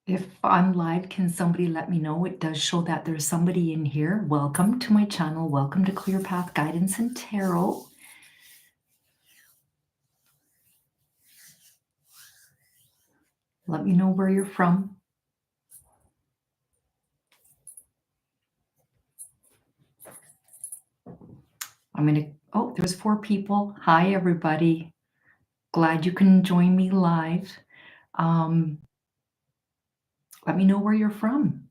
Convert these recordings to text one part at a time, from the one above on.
If I'm live, can somebody let me know? It does show that there's somebody in here. Welcome to my channel. Welcome to Clear Path Guidance and Tarot. Let me know where you're from. Oh, there's 4 people. Hi, everybody. Glad you can join me live. Let me know where you're from.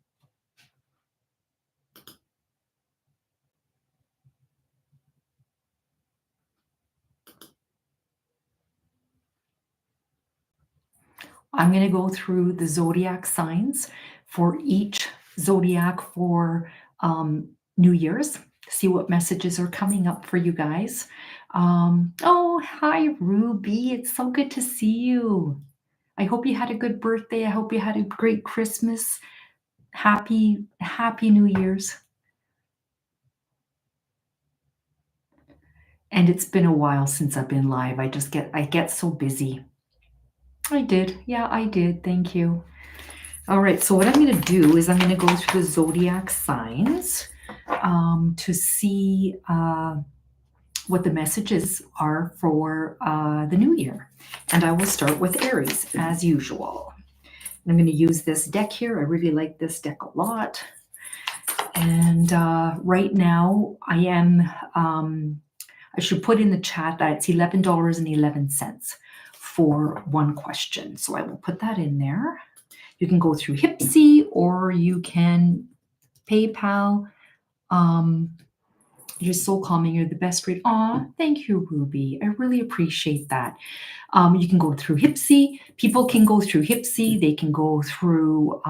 I'm going to go through the zodiac signs for each zodiac for New Year's. See what messages are coming up for you guys. Oh, hi, Ruby. It's so good to see you. I hope you had a good birthday. I hope you had a great Christmas. Happy New Year's. And it's been a while since I've been live. I get so busy. I did. Yeah, I did. Thank you. All right. So what I'm going to do is I'm going to go through the zodiac signs to see what the messages are for the new year. And I will start with Aries as usual. I'm going to use this deck here. I really like this deck a lot. And right now I am, I should put in the chat that it's $11.11 for one question. So I will put that in there. You can go through Hipsy or you can PayPal. You're so calming. You're the best rate. Aw, thank you, Ruby. I really appreciate that. You can go through Hipsy. People can go through Hipsy. They can go through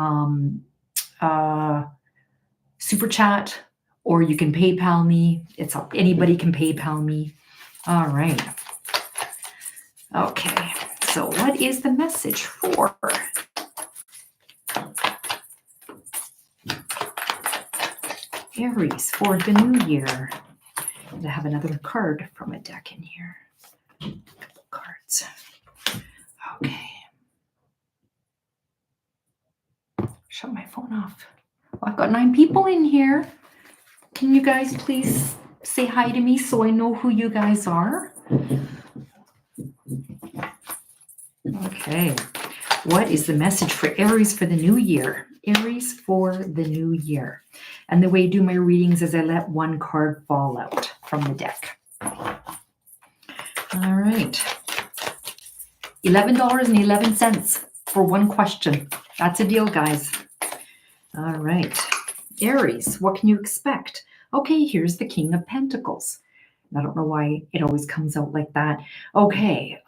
Super Chat, or you can PayPal me. It's up. Anybody can PayPal me. All right. Okay. So what is the message for Aries for the new year? And I have another card from a deck in here. A couple cards. Okay. Shut my phone off. Well, I've got 9 people in here. Can you guys please say hi to me so I know who you guys are? Okay. What is the message for Aries for the new year? Aries for the new year. And the way I do my readings is I let one card fall out from the deck. All right. $11.11 for one question. That's a deal, guys. All right. Aries, what can you expect? Okay, here's the King of Pentacles. I don't know why it always comes out like that. Okay.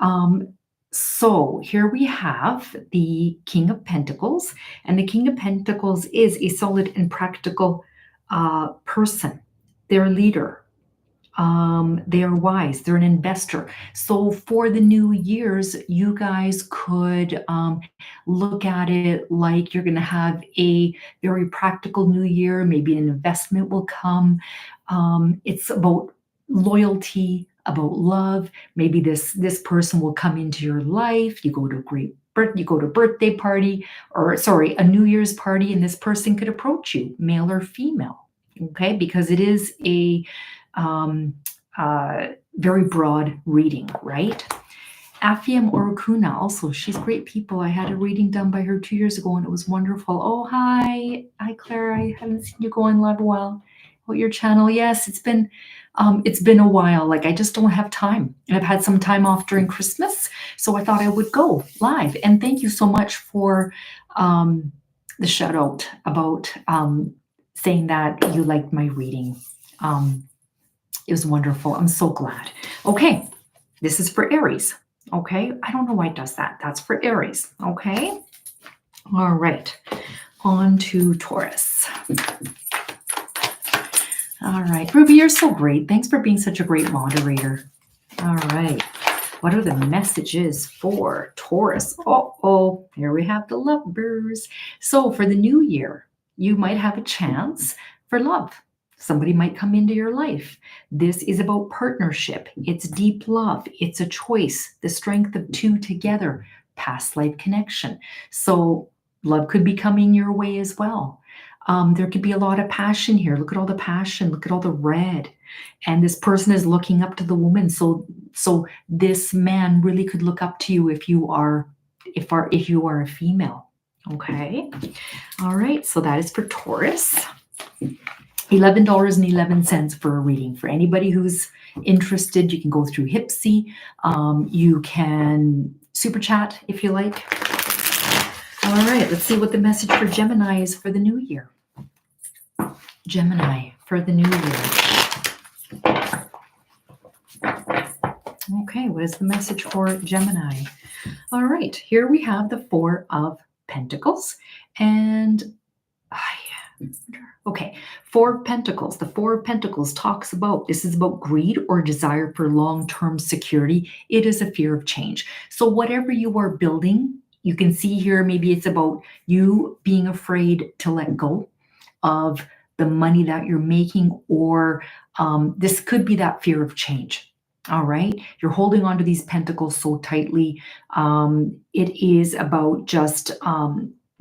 So here we have the King of Pentacles, and the King of Pentacles is a solid and practical person. They're a leader. They are wise. They're an investor. So for the new years, you guys could look at it like you're going to have a very practical new year. Maybe an investment will come. It's about loyalty, about love. Maybe this person will come into your life. You go to a birthday party, or sorry, a New Year's party, and this person could approach you, male or female. Okay, because it is a very broad reading, right? Affiam Orukuna also, she's great people. I had a reading done by her 2 years ago and it was wonderful. Oh, hi, Clara. I haven't seen you go on live a while. Oh, your channel. Yes, it's been a while. Like I just don't have time. And I've had some time off during Christmas. So I thought I would go live. And thank you so much for the shout out about saying that you liked my reading. It was wonderful. I'm so glad. Okay, this is for Aries. Okay, I don't know why it does that. That's for Aries. Okay, all right, on to Taurus. All right, Ruby, you're so great. Thanks for being such a great moderator. All right, what are the messages for Taurus? Oh, here we have the lovers. So for the new year, you might have a chance for love. Somebody might come into your life. This is about partnership. It's deep love. It's a choice. The strength of 2 together. Past life connection. So Love could be coming your way as well. There could be a lot of passion here. Look at all the passion. Look at all the red. And this person is looking up to the woman. So this man really could look up to you if you are a female. Okay. All right. So that is for Taurus. $11.11 for a reading. For anybody who's interested, you can go through Hipsy. You can super chat if you like. All right, let's see what the message for Gemini is for the new year. Gemini for the new year. Okay, what is the message for Gemini? All right, here we have the Four of Pentacles. And okay, Four of Pentacles. The Four of Pentacles talks about, this is about greed or desire for long-term security. It is a fear of change. So whatever you are building, you can see here, maybe it's about you being afraid to let go of the money that you're making, or this could be that fear of change. All right. You're holding on to these pentacles so tightly. It is about just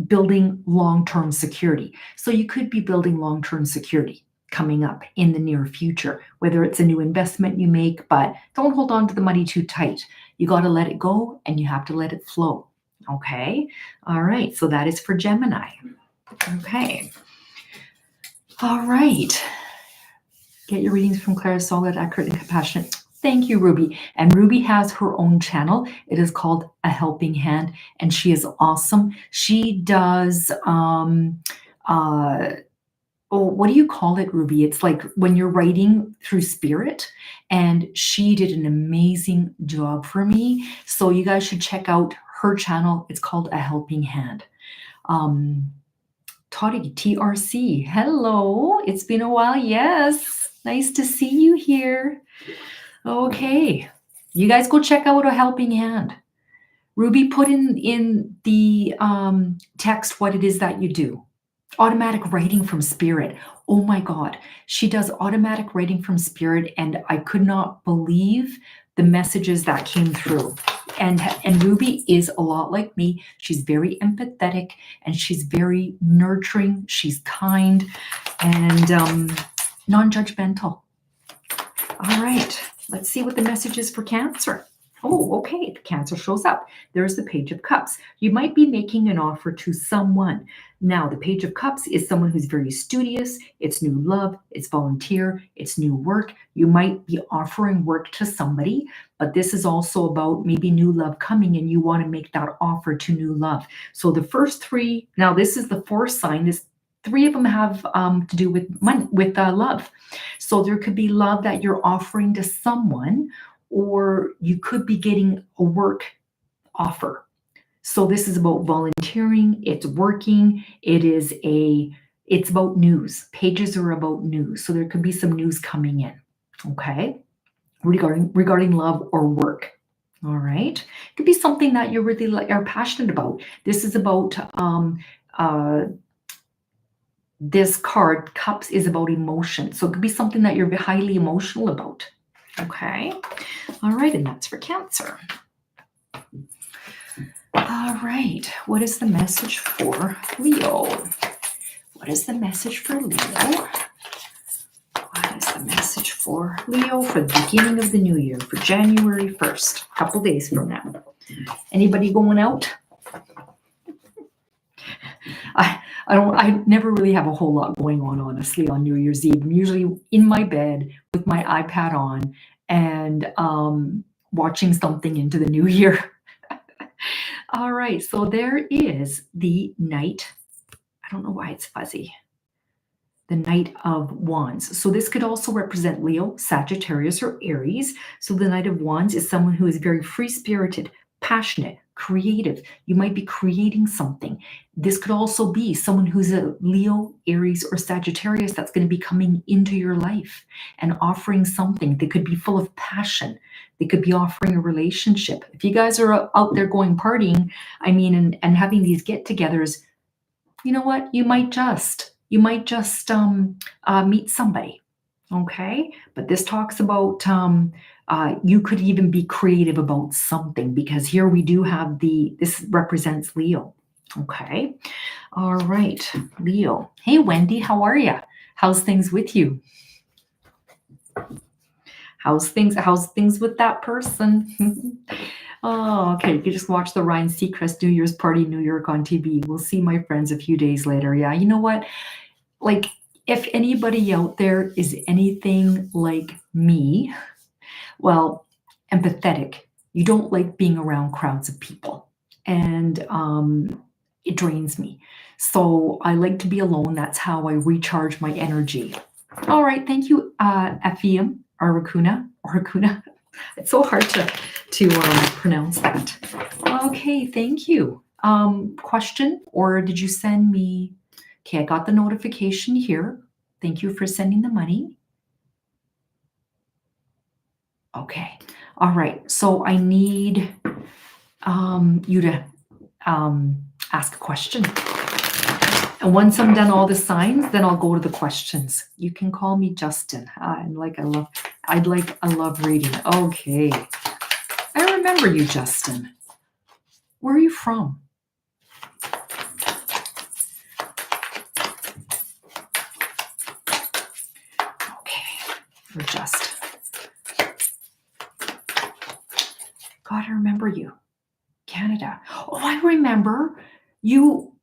building long-term security. So you could be building long-term security coming up in the near future, whether it's a new investment you make, but don't hold on to the money too tight. You got to let it go and you have to let it flow. Okay. All right. So that is for Gemini. Okay. All right. Get your readings from Clara, solid, accurate, and compassionate. Thank you, Ruby. And Ruby has her own channel. It is called A Helping Hand, and she is awesome. She does, what do you call it, Ruby? It's like when you're writing through spirit, and she did an amazing job for me. So you guys should check out her channel. It's called A Helping Hand. Toddy, TRC, hello. It's been a while. Yes, nice to see you here. Okay, you guys go check out A Helping Hand. Ruby, put in the text what it is that you do. Automatic writing from spirit. Oh my God, she does automatic writing from spirit, and I could not believe the messages that came through. And Ruby is a lot like me. She's very empathetic and she's very nurturing. She's kind and non-judgmental. All right, let's see what the message is for Cancer. Oh, okay, the Cancer shows up. There's the Page of Cups. You might be making an offer to someone. Now, the Page of Cups is someone who's very studious. It's new love, it's volunteer, it's new work. You might be offering work to somebody, but this is also about maybe new love coming and you want to make that offer to new love. So the first three, now this is the fourth sign. This three of them have to do with money, with love. So there could be love that you're offering to someone, or you could be getting a work offer. So this is about volunteering, it's working, it's about news. Pages are about news. So there could be some news coming in, okay? Regarding love or work. All right. It could be something that you really are passionate about. This is about this card, Cups, is about emotion. So it could be something that you're highly emotional about. Okay. All right. And that's for Cancer. All right. What is the message for Leo? What is the message for Leo? What is the message for Leo for the beginning of the new year, for January 1st, a couple days from now? Anybody going out? I never really have a whole lot going on, honestly, on New Year's Eve. I'm usually in my bed with my iPad on and watching something into the new year. All right, so there is the Knight. I don't know why it's fuzzy. The Knight of Wands. So this could also represent Leo, Sagittarius, or Aries. So the Knight of Wands is someone who is very free-spirited, passionate, creative. You might be creating something. This could also be someone who's a Leo, Aries, or Sagittarius that's going to be coming into your life and offering something. They could be full of passion. They could be offering a relationship. If you guys are out there going partying, I mean, and having these get-togethers, you know what? You might just meet somebody, okay? But this talks about you could even be creative about something, because here we do have this represents Leo, Okay. All right, Leo. Hey, Wendy, how are you? How's things with you? How's things with that person? Oh, okay. You can just watch the Ryan Seacrest New Year's Party New York on TV. We'll see my friends a few days later. Yeah, you know what? Like, if anybody out there is anything like me, well, empathetic. You don't like being around crowds of people, and it drains me. So I like to be alone. That's how I recharge my energy. All right, thank you, Ephraim or Racuna. It's so hard to pronounce that. Okay, thank you. Question, or did you send me? Okay, I got the notification here. Thank you for sending the money. Okay. All right. So I need you to ask a question. And once I'm done all the signs, then I'll go to the questions. You can call me Justin. I love reading. Okay. I remember you, Justin. Where are you from? Okay. We're just. God, I remember you. Canada. Oh, I remember. You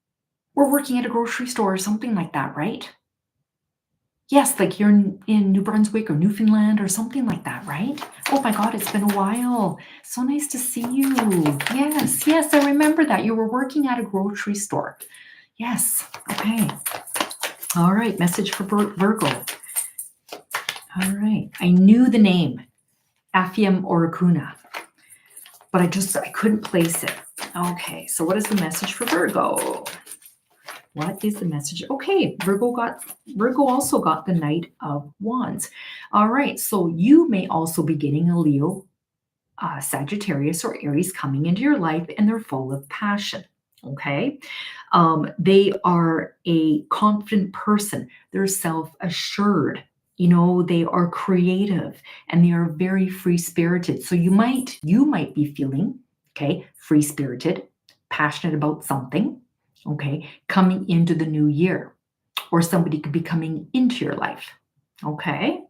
were working at a grocery store or something like that, right? Yes, like you're in New Brunswick or Newfoundland or something like that, right? Oh my God, it's been a while. So nice to see you. Yes, I remember that. You were working at a grocery store. Yes, okay. All right, message for Virgo. All right, I knew the name, Aphium Oracuna, but I couldn't place it. Okay, so what is the message for Virgo? What is the message? Okay, Virgo also got the Knight of Wands. All right, so you may also be getting a Leo, Sagittarius, or Aries coming into your life, and they're full of passion. Okay, they are a confident person. They're self-assured. You know, they are creative and they are very free-spirited. So you might be feeling, okay, free-spirited, passionate about something, okay, coming into the new year, or somebody could be coming into your life. Okay.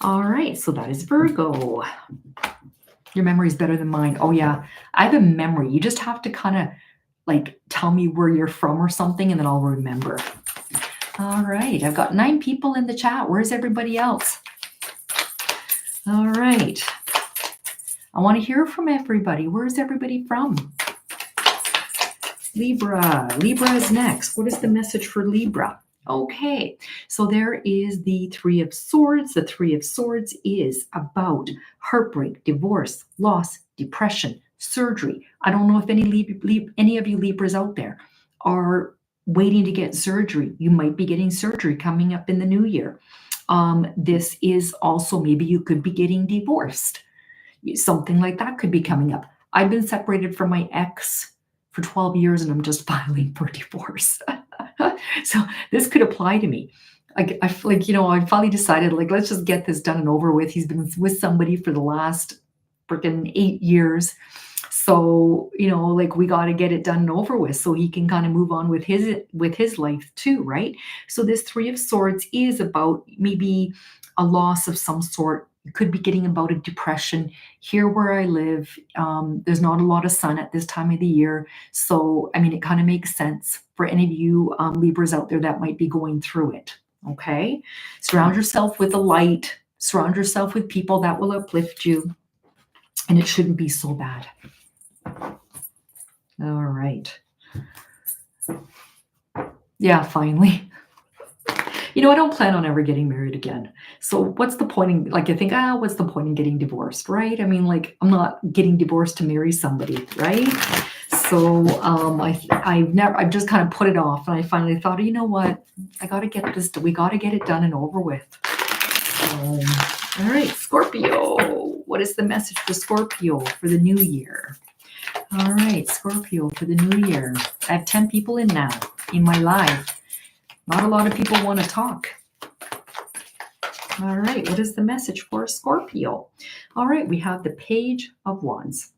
All right. So that is Virgo. Your memory is better than mine. Oh yeah. I have a memory. You just have to kind of like tell me where you're from or something, and then I'll remember. All right. I've got 9 people in the chat. Where's everybody else? All right. I want to hear from everybody. Where's everybody from? Libra. Libra is next. What is the message for Libra? Okay, so there is the 3 of Swords. The 3 of Swords is about heartbreak, divorce, loss, depression, surgery. I don't know if any of you Libras out there are waiting to get surgery. You might be getting surgery coming up in the new year. This is also, maybe you could be getting divorced. Something like that could be coming up. I've been separated from my ex for 12 years and I'm just filing for divorce. So this could apply to me. I finally decided, like, let's just get this done and over with. He's been with somebody for the last freaking 8 years. So, like, we got to get it done and over with so he can kind of move on with his life too, right? So this 3 of Swords is about maybe a loss of some sort. You could be getting about a depression. Here where I live, there's not a lot of sun at this time of the year. So, I mean, it kind of makes sense for any of you Libras out there that might be going through it. Okay? Surround yourself with the light. Surround yourself with people that will uplift you. And it shouldn't be so bad. All right. Yeah, finally. I don't plan on ever getting married again. So what's the point in, like, I think, what's the point in getting divorced, right? I mean, like, I'm not getting divorced to marry somebody, right? So I've just kind of put it off, and I finally thought, you know what? we got to get it done and over with. All right, Scorpio. What is the message for Scorpio for the new year? All right, Scorpio for the new year. I have 10 people in now in my live. Not a lot of people want to talk. All right, what is the message for Scorpio? All right, we have the Page of Wands.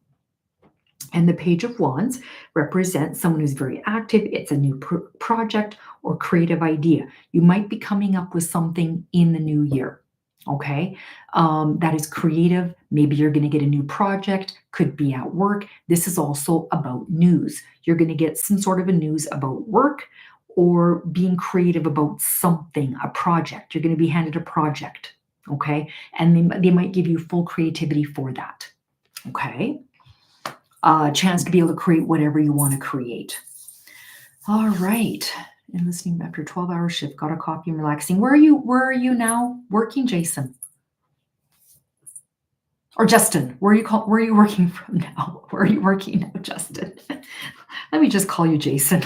And the Page of Wands represents someone who's very active. It's a new project or creative idea. You might be coming up with something in the new year, okay? That is creative. Maybe you're going to get a new project, could be at work. This is also about news. You're going to get some sort of a news about work or being creative about something, a project. You're going to be handed a project, okay? And they might give you full creativity for that, okay? A chance to be able to create whatever you want to create. All right. And listening after 12-hour shift, got a coffee and relaxing. Where are you now working, Jason? Or Justin? Where are you working from now? Where are you working now, Justin? Let me just call you Jason.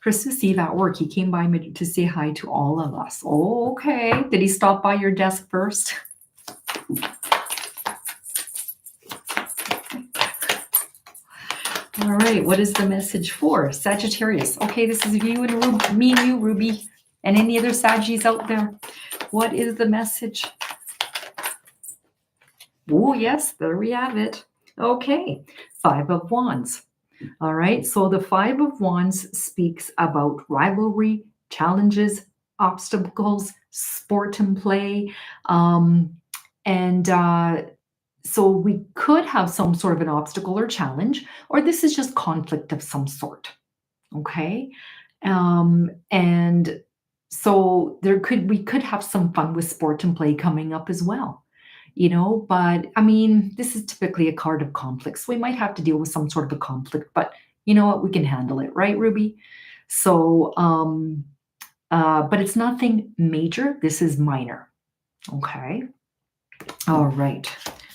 Christmas Eve at work, he came by me to say hi to all of us. Oh, okay. Did he stop by your desk first? All right, what is the message for Sagittarius? Okay, this is you and me and you, Ruby, and any other Saggies out there. What is the message? Oh, yes, there we have it. Okay, Five of Wands. All right, so the Five of Wands speaks about rivalry, challenges, obstacles, sport and play, so we could have some sort of an obstacle or challenge, or this is just conflict of some sort. Okay. And so we could have some fun with sport and play coming up as well, but I mean, this is typically a card of conflicts. We might have to deal with some sort of a conflict, but you know what? We can handle it, right, Ruby? So, but it's nothing major. This is minor. Okay. All right.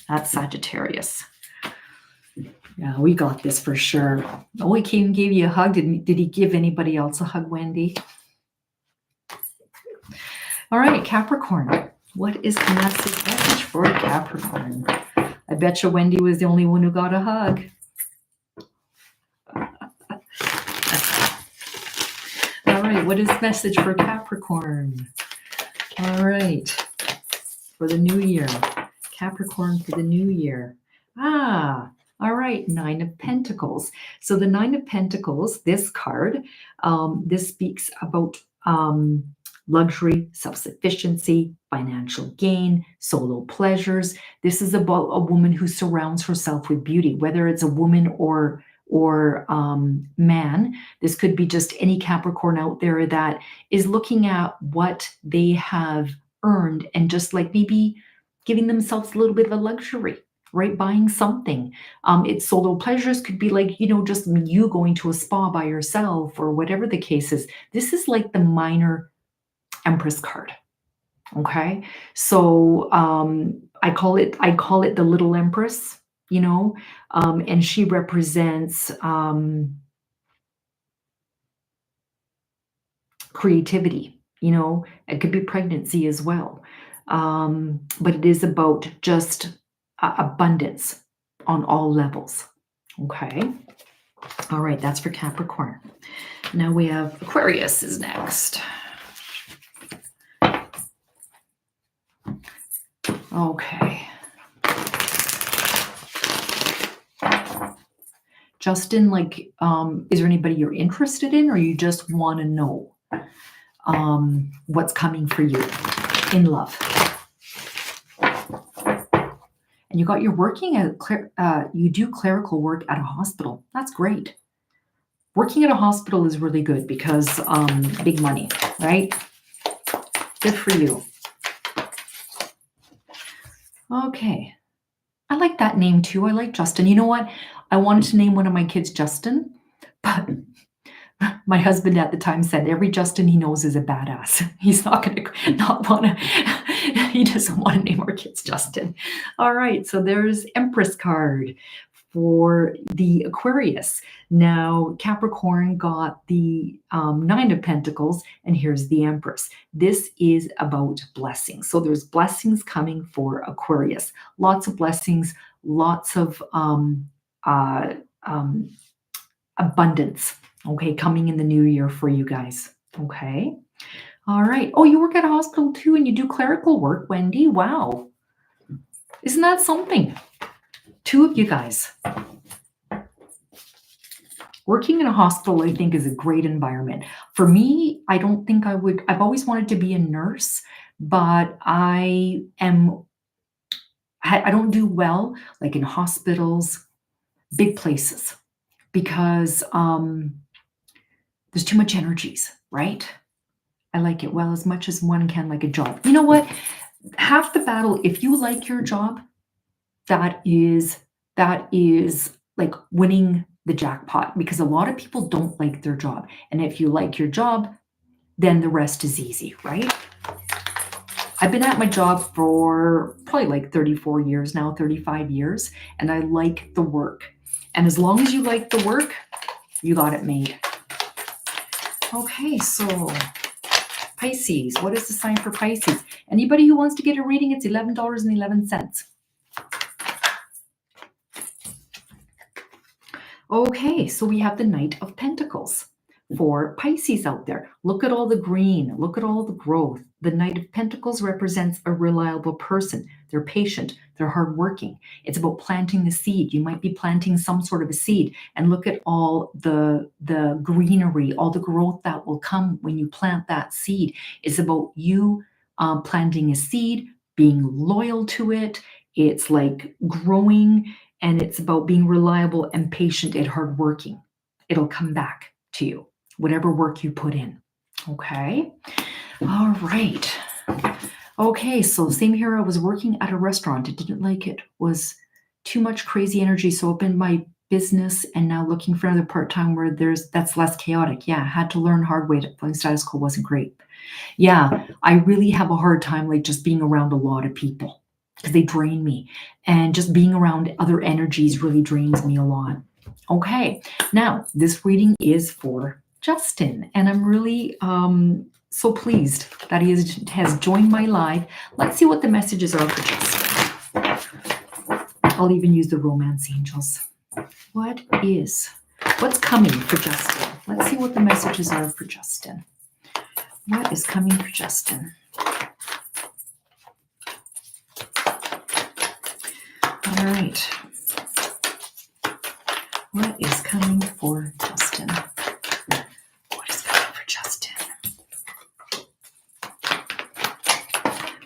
That's Sagittarius. Yeah, we got this for sure. Oh, he came and gave you a hug. Did he give anybody else a hug, Wendy? All right, Capricorn. What is the message for Capricorn? I bet you Wendy was the only one who got a hug. All right, what is the message for Capricorn? All right, for the new year. Capricorn for the new year. All right, Nine of Pentacles. So the Nine of Pentacles, this card, this speaks about luxury, self-sufficiency, financial gain, solo pleasures. This is about a woman who surrounds herself with beauty, whether it's a woman or man. This could be just any Capricorn out there that is looking at what they have earned and just like maybe giving themselves a little bit of a luxury, right? Buying something. It's solo pleasures could be like, just you going to a spa by yourself or whatever the case is. This is like the minor Empress card. Okay. So I call it the little Empress, and she represents creativity, it could be pregnancy as well. But it is about just abundance on all levels. Okay. All right. That's for Capricorn. Now we have Aquarius is next. Okay. Justin, is there anybody you're interested in, or you just want to know what's coming for you in love? And you got your working you do clerical work at a hospital. That's great. Working at a hospital is really good because big money, right? Good for you. Okay. I like that name too. I like Justin. You know what? I wanted to name one of my kids Justin, but my husband at the time said every Justin he knows is a badass. He's not going to not want to, he doesn't want to name our kids Justin. All right. So there's Empress card for the Aquarius. Now, Capricorn got the Nine of Pentacles, and here's the Empress. This is about blessings. So there's blessings coming for Aquarius. Lots of blessings, lots of abundance, okay, coming in the new year for you guys, okay? All right. Oh, you work at a hospital too, and you do clerical work, Wendy. Wow. Isn't that something? Two of you guys. Working in a hospital, I think, is a great environment. For me, I don't think I would. I've always wanted to be a nurse, but I don't do well like in hospitals, big places, because there's too much energies, right? I like it well as much as one can like a job. You know what? Half the battle, if you like your job, that is like winning the jackpot, because a lot of people don't like their job. And if you like your job, then the rest is easy, right? I've been at my job for probably like 34 years now, 35 years, and I like the work. And as long as you like the work, you got it made. Okay, so Pisces, what is the sign for Pisces? Anybody who wants to get a reading, it's $11.11. Okay, so we have the Knight of Pentacles for Pisces out there. Look at all the green, look at all the growth. The Knight of Pentacles represents a reliable person. They're patient, they're hardworking. It's about planting the seed. You might be planting some sort of a seed, and look at all the greenery, all the growth that will come when you plant that seed. It's about you planting a seed, being loyal to it. It's like growing. And it's about being reliable and patient and hardworking. It'll come back to you, whatever work you put in. Okay. All right. Okay. So same here. I was working at a restaurant. I didn't like it. Was too much crazy energy. So opened my business and now looking for another part-time where that's less chaotic. Yeah. I had to learn hard way. Feeling status quo wasn't great. Yeah. I really have a hard time like just being around a lot of people, because they drain me, and just being around other energies really drains me a lot. Okay, now this reading is for Justin, and I'm really so pleased that he has joined my live. Let's see what the messages are for Justin. I'll even use the romance angels. What's coming for Justin? Let's see what the messages are for Justin. What is coming for Justin? All right. What is coming for Justin? What is coming for Justin?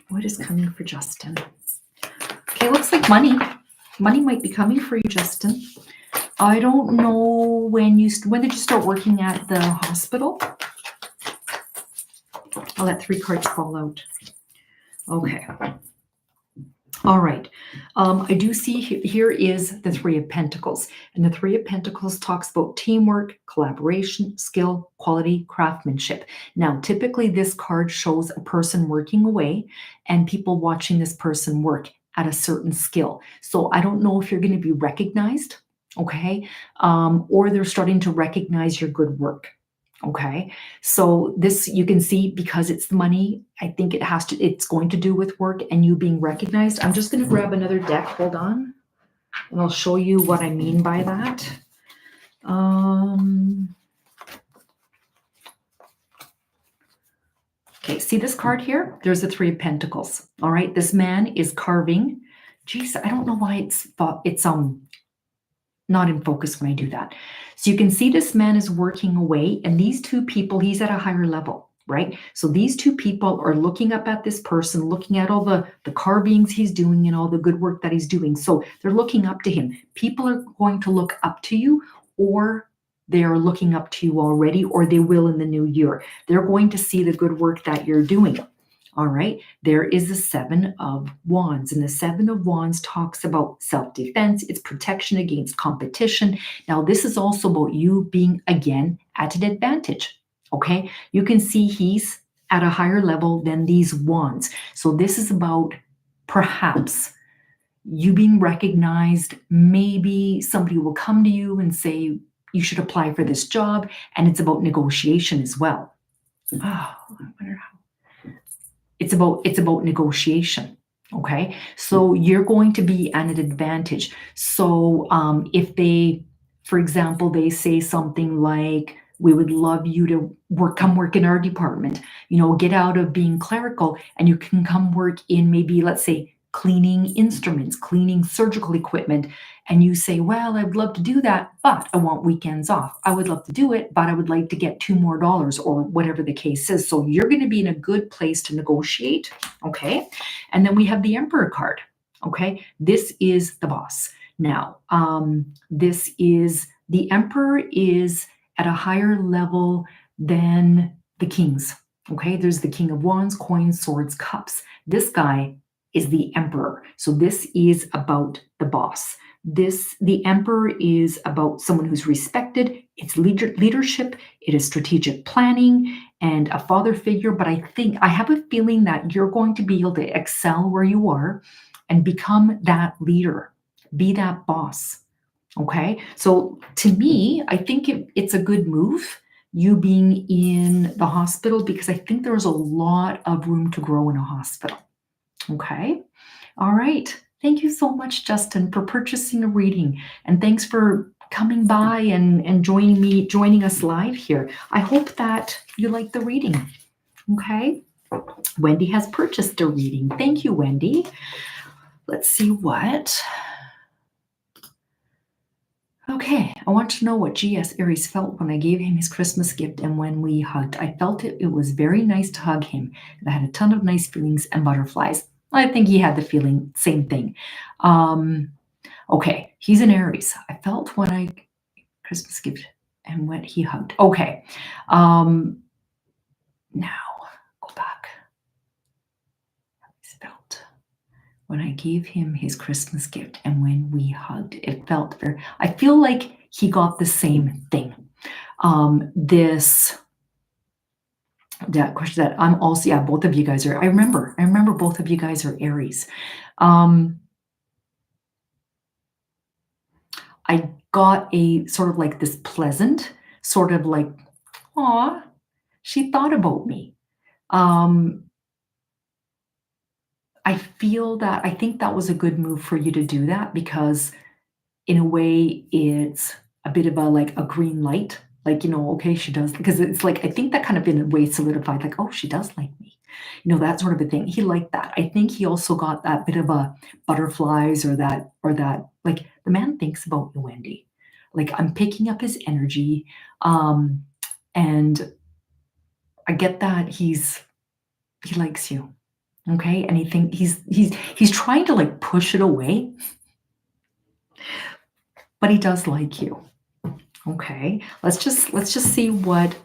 What is coming for Justin? Okay, looks like money. Money might be coming for you, Justin. I don't know when did you start working at the hospital? I'll let 3 cards fall out. Okay. All right. I do see here is the 3 of Pentacles. And the 3 of Pentacles talks about teamwork, collaboration, skill, quality, craftsmanship. Now, typically this card shows a person working away and people watching this person work at a certain skill. So I don't know if you're going to be recognized, okay? Or they're starting to recognize your good work. Okay, so this you can see, because it's the money, I think it's going to do with work and you being recognized. I'm just going to grab another deck. Hold on, and I'll show you what I mean by that. Okay, see this card here? There's the 3 of Pentacles. All right, this man is carving. Geez, I don't know why it's not in focus when I do that. So you can see this man is working away, and these 2 people, he's at a higher level, right? So these 2 people are looking up at this person, looking at all the carvings he's doing and all the good work that he's doing. So they're looking up to him. People are going to look up to you, or they are looking up to you already, or they will in the new year. They're going to see the good work that you're doing. All right, there is the 7 of Wands, and the 7 of Wands talks about self-defense. It's protection against competition. Now, this is also about you being, again, at an advantage, okay? You can see he's at a higher level than these Wands. So this is about perhaps you being recognized. Maybe somebody will come to you and say, you should apply for this job, and it's about negotiation as well. Oh, I wonder how. It's about negotiation. Okay, so you're going to be at an advantage. So if they, for example, they say something like, we would love you to come work in our department, get out of being clerical and you can come work in maybe, let's say, cleaning instruments, cleaning surgical equipment, and you say, well, I'd love to do that, but I want weekends off. I would love to do it, but I would like to get $2 more, or whatever the case is. So you're going to be in a good place to negotiate, okay? And then we have the Emperor card, okay? This is the boss. Now, the Emperor is at a higher level than the kings, okay? There's the King of Wands, Coins, Swords, Cups. This guy is the Emperor. So this is about the boss. The Emperor is about someone who's respected. It's leadership. It is strategic planning and a father figure. But I have a feeling that you're going to be able to excel where you are and become that leader, be that boss. Okay. So to me, I think it's a good move, you being in the hospital, because I think there's a lot of room to grow in a hospital. Okay. All right. Thank you so much, Justin, for purchasing a reading. And thanks for coming by and joining us live here. I hope that you like the reading. Okay. Wendy has purchased a reading. Thank you, Wendy. Let's see what. Okay, I want to know what GS Aries felt when I gave him his Christmas gift and when we hugged. I felt it was very nice to hug him. And I had a ton of nice feelings and butterflies. I think he had the feeling, same thing. Okay, he's an Aries. I felt when I Christmas gift and when he hugged. Okay, now go back. It's felt when I gave him his Christmas gift and when we hugged. It felt very, I feel like he got the same thing. That question that I'm also, yeah, both of you guys are, I remember both of you guys are Aries. I got a sort of like this pleasant, sort of like, aw, she thought about me. I think that was a good move for you to do that, because in a way it's a bit of a green light, like, okay, she does, because it's like, I think that kind of in a way solidified, like, oh, she does like me, that sort of a thing. He liked that. I think he also got that bit of a butterflies or that, like, the man thinks about you, Wendy. Like, I'm picking up his energy. And I get that he likes you. Okay. And he's trying to like push it away, but he does like you. Okay. Let's just see what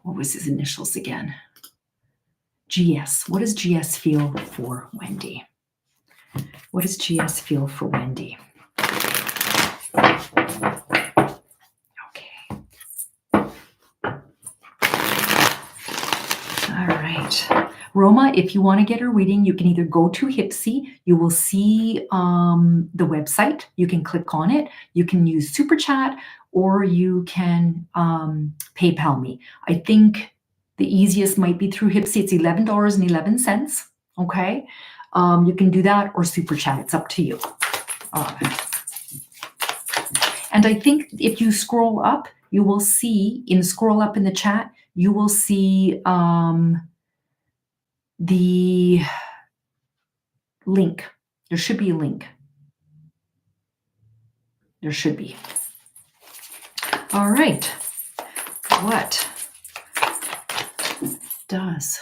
was his initials again? GS. What does GS feel for Wendy? What does GS feel for Wendy? All right. Roma, if you want to get a reading, you can either go to Hipsy. You will see the website. You can click on it. You can use Super Chat, or you can PayPal me. I think the easiest might be through Hipsy. It's $11.11. Okay. You can do that or Super Chat. It's up to you. And I think if you scroll up, you will see, scroll up in the chat, you will see the link. There should be a link. There should be. All right. What does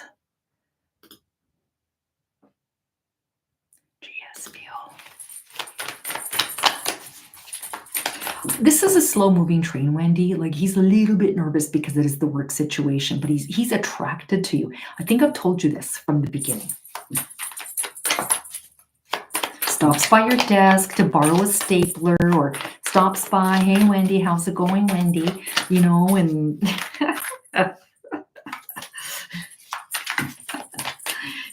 GS feel? This is a slow-moving train, Wendy. Like, he's a little bit nervous because it is the work situation, but he's attracted to you. I think I've told you this from the beginning. Stops by your desk to borrow a stapler, or stops by, hey, Wendy, how's it going, Wendy? And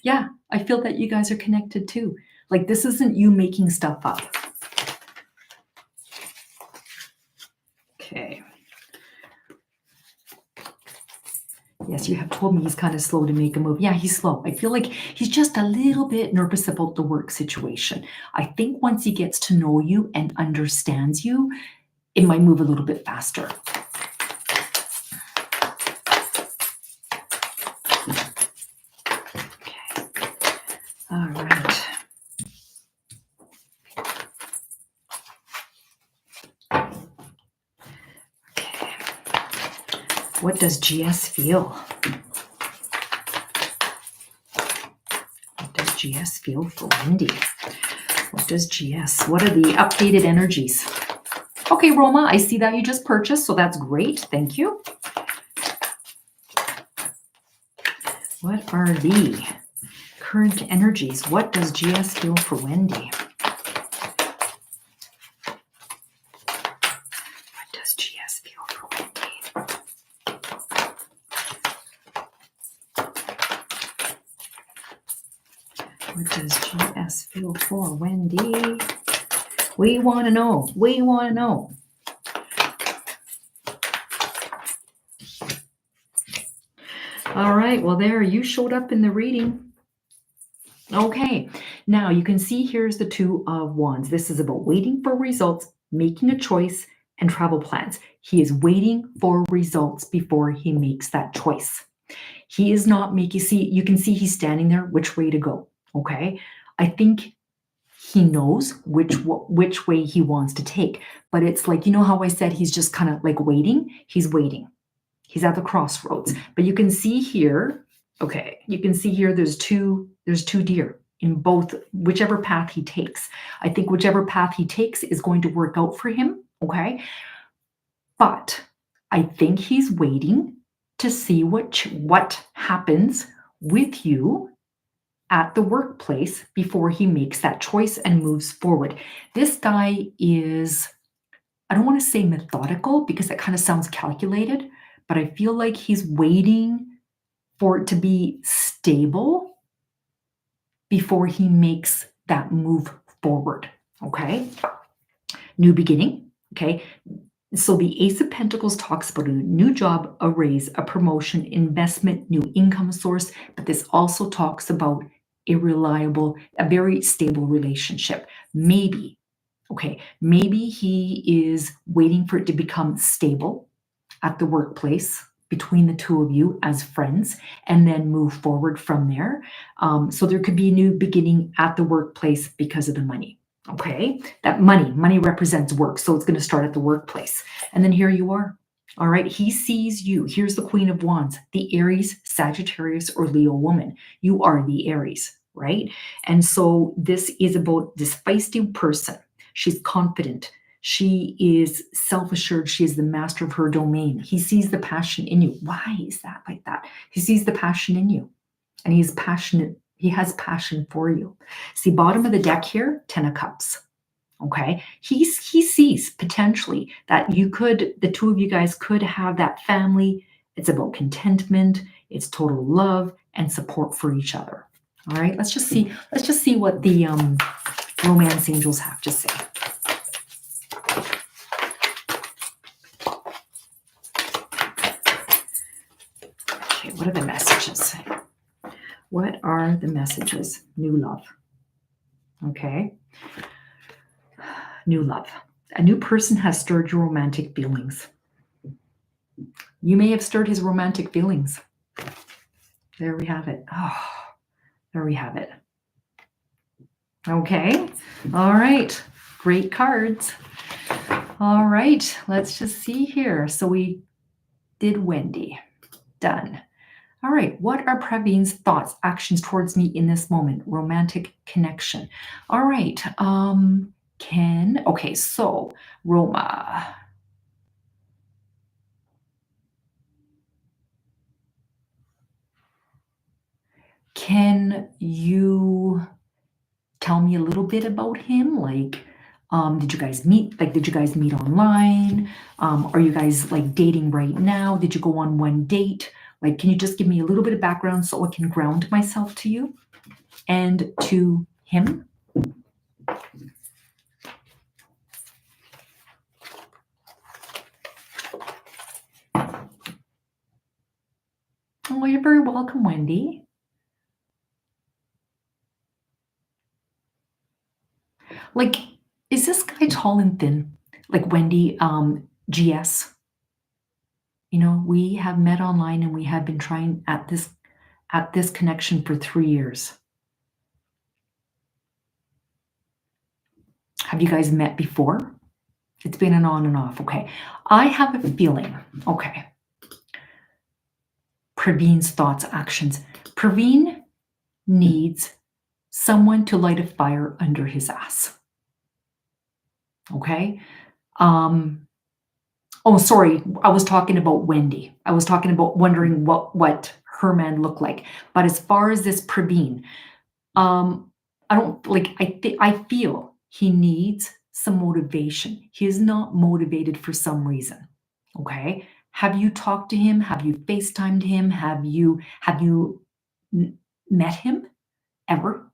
yeah, I feel that you guys are connected too. Like, this isn't you making stuff up. Okay. Yes, you have told me he's kind of slow to make a move. Yeah, he's slow. I feel like he's just a little bit nervous about the work situation. I think once he gets to know you and understands you, it might move a little bit faster. All right. Okay. What does GS feel? What does GS feel for Wendy? What does GS? What are the updated energies? Okay, Roma, I see that you just purchased, so that's great. Thank you. What are the current energies? What does GS feel for Wendy? What does GS feel for Wendy? What does GS feel for Wendy? We want to know. We want to know. All right. Well, there you showed up in the reading. Okay. Now you can see here's the Two of Wands. This is about waiting for results, making a choice, and travel plans. He is waiting for results before he makes that choice. He is not making, you can see he's standing there, which way to go. Okay. I think he knows which way he wants to take, but it's like, you know how I said he's just kind of like waiting? He's waiting. He's at the crossroads. But you can see here, okay, you can see here there's two deer in both, whichever path he takes. I think whichever path he takes is going to work out for him, okay? But I think he's waiting to see what happens with you at the workplace before he makes that choice and moves forward. This guy is, I don't want to say methodical because that kind of sounds calculated, but I feel like he's waiting for it to be stable before he makes that move forward, okay? New beginning, okay? So the Ace of Pentacles talks about a new job, a raise, a promotion, investment, new income source, but this also talks about a very stable relationship. Maybe, okay, maybe he is waiting for it to become stable at the workplace between the two of you as friends and then move forward from there. So there could be a new beginning at the workplace because of the money. Okay, that money represents work. So it's going to start at the workplace. And then here you are. All right, he sees you. Here's the Queen of Wands, the Aries, Sagittarius, or Leo woman. You are the Aries, right? And so this is about this feisty person. She's confident. She is self-assured. She is the master of her domain. He sees the passion in you. Why is that like that? He sees the passion in you, and he's passionate. He has passion for you. See, bottom of the deck here, 10 of Cups. Okay, he sees potentially that the two of you guys could have that family. It's about contentment. It's total love and support for each other. All right, let's just see what the romance angels have to say. Okay, what are the messages? What are the messages? New love. Okay. New love. A new person has stirred your romantic feelings. You may have stirred his romantic feelings. There we have it. Oh, there we have it. Okay. All right. Great cards. All right. Let's just see here. So we did Wendy. Done. All right, what are Praveen's thoughts, actions towards me in this moment? Romantic connection. All right, okay, so Roma. Can you tell me a little bit about him? Like, did you guys meet? Like, did you guys meet online? Are you guys like dating right now? Did you go on one date? Like, can you just give me a little bit of background so I can ground myself to you and to him? Oh, you're very welcome, Wendy. Like, is this guy tall and thin? Like Wendy, GS? You know, we have met online and we have been trying at this connection for 3 years. Have you guys met before? It's been an on and off. Okay. I have a feeling. Okay. Praveen's thoughts, actions. Praveen needs someone to light a fire under his ass. Okay. Oh, sorry. I was talking about Wendy. I was talking about wondering what her man looked like. But as far as this Praveen, I don't like. I feel he needs some motivation. He is not motivated for some reason. Okay. Have you talked to him? Have you FaceTimed him? Have you met him ever?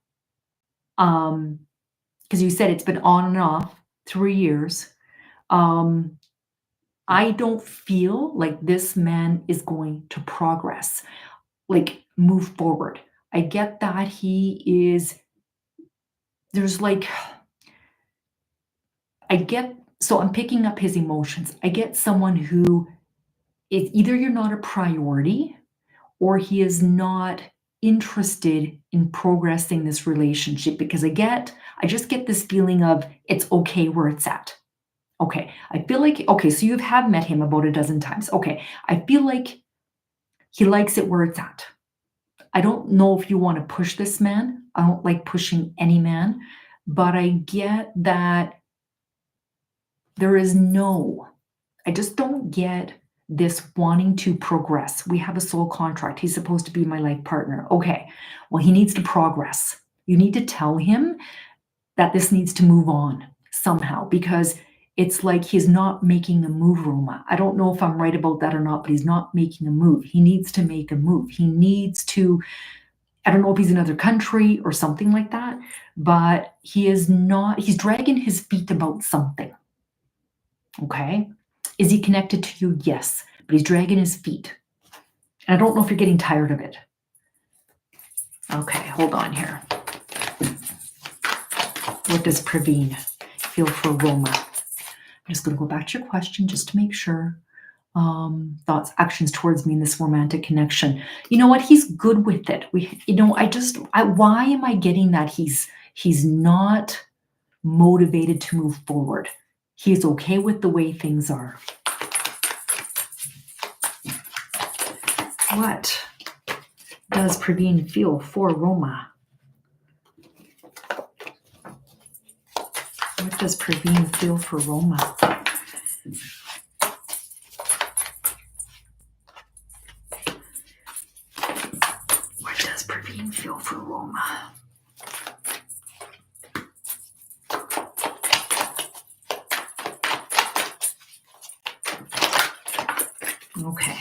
Because you said it's been on and off 3 years. I don't feel like this man is going to progress, like move forward. I get that there's like, so I'm picking up his emotions. I get someone who is either you're not a priority or he is not interested in progressing this relationship because I just get this feeling of it's okay where it's at. Okay, I feel like, okay, so you have met him about a dozen times. Okay, I feel like he likes it where it's at. I don't know if you want to push this man. I don't like pushing any man, but I get that I just don't get this wanting to progress. We have a soul contract. He's supposed to be my life partner. Okay, well, he needs to progress. You need to tell him that this needs to move on somehow because it's like he's not making a move, Roma. I don't know if I'm right about that or not, but he's not making a move. He needs to make a move. He needs to, I don't know if he's in another country or something like that, but he's dragging his feet about something. Okay? Is he connected to you? Yes, but he's dragging his feet. And I don't know if you're getting tired of it. Okay, hold on here. What does Praveen feel for Roma? I'm just going to go back to your question just to make sure. Thoughts, actions towards me in this romantic connection. You know what? He's good with it. Why am I getting that he's not motivated to move forward? He's okay with the way things are. What does Praveen feel for Roma? What does Praveen feel for Roma? What does Praveen feel for Roma? Okay.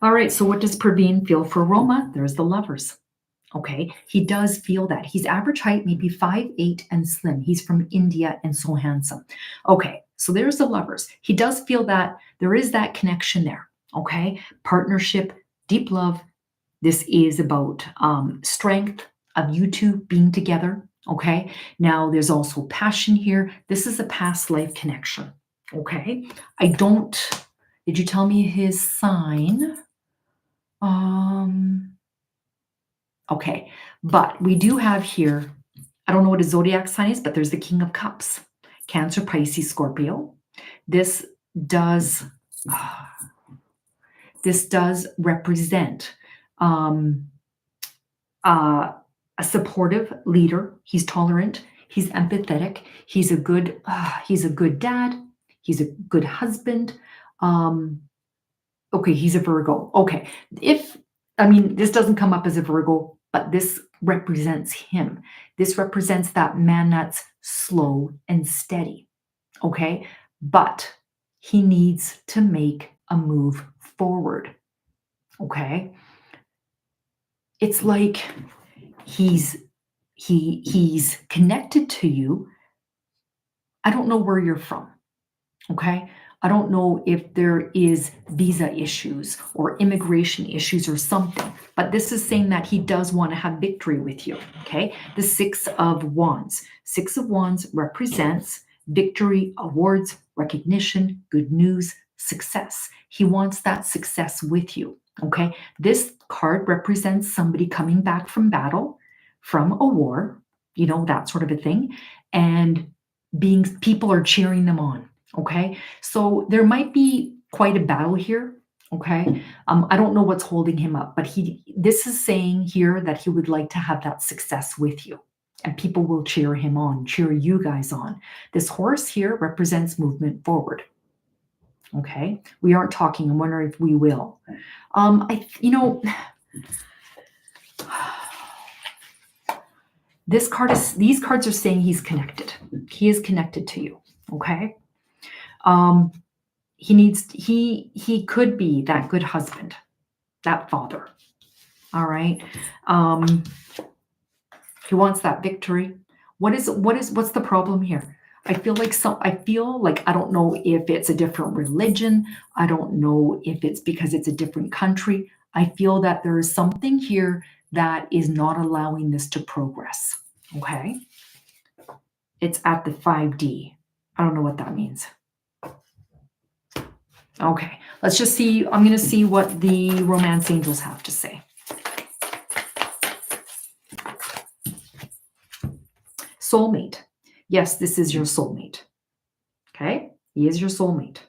All right, so what does Praveen feel for Roma? There's the lovers. Okay, he does feel that. He's average height, maybe 5'8" and slim. He's from India and so handsome. Okay, so there's the lovers. He does feel that there is that connection there. Okay, partnership, deep love. This is about strength of you two being together. Okay, now there's also passion here. This is a past life connection. Okay, did you tell me his sign? Okay, but we do have here, I don't know what his zodiac sign is, but there's the King of Cups, Cancer, Pisces, Scorpio. This does represent a supportive leader. He's tolerant. He's empathetic. He's a good dad. He's a good husband. Okay, he's a Virgo. Okay, this doesn't come up as a Virgo, but this represents him. This represents that man that's slow and steady. Okay, but he needs to make a move forward. Okay, it's like he's connected to you. I don't know where you're from. Okay, I don't know if there is visa issues or immigration issues or something, but this is saying that he does want to have victory with you. Okay, the Six of Wands. Six of Wands represents victory, awards, recognition, good news, success. He wants that success with you. Okay, this card represents somebody coming back from battle, from a war. you know, that sort of a thing. And people are cheering them on. Okay. So there might be quite a battle here. Okay. I don't know what's holding him up, but this is saying here that he would like to have that success with you. And people will cheer him on, cheer you guys on. This horse here represents movement forward. Okay. We aren't talking. I'm wondering if we will. These cards are saying he's connected. He is connected to you. Okay. He could be that good husband, that father. All right. He wants that victory. What's the problem here? I feel like I don't know if it's a different religion. I don't know if it's because it's a different country. I feel that there is something here that is not allowing this to progress. Okay. It's at the 5D. I don't know what that means. Okay. Let's just see. I'm going to see what the romance angels have to say. Soulmate. Yes, this is your soulmate. Okay. He is your soulmate.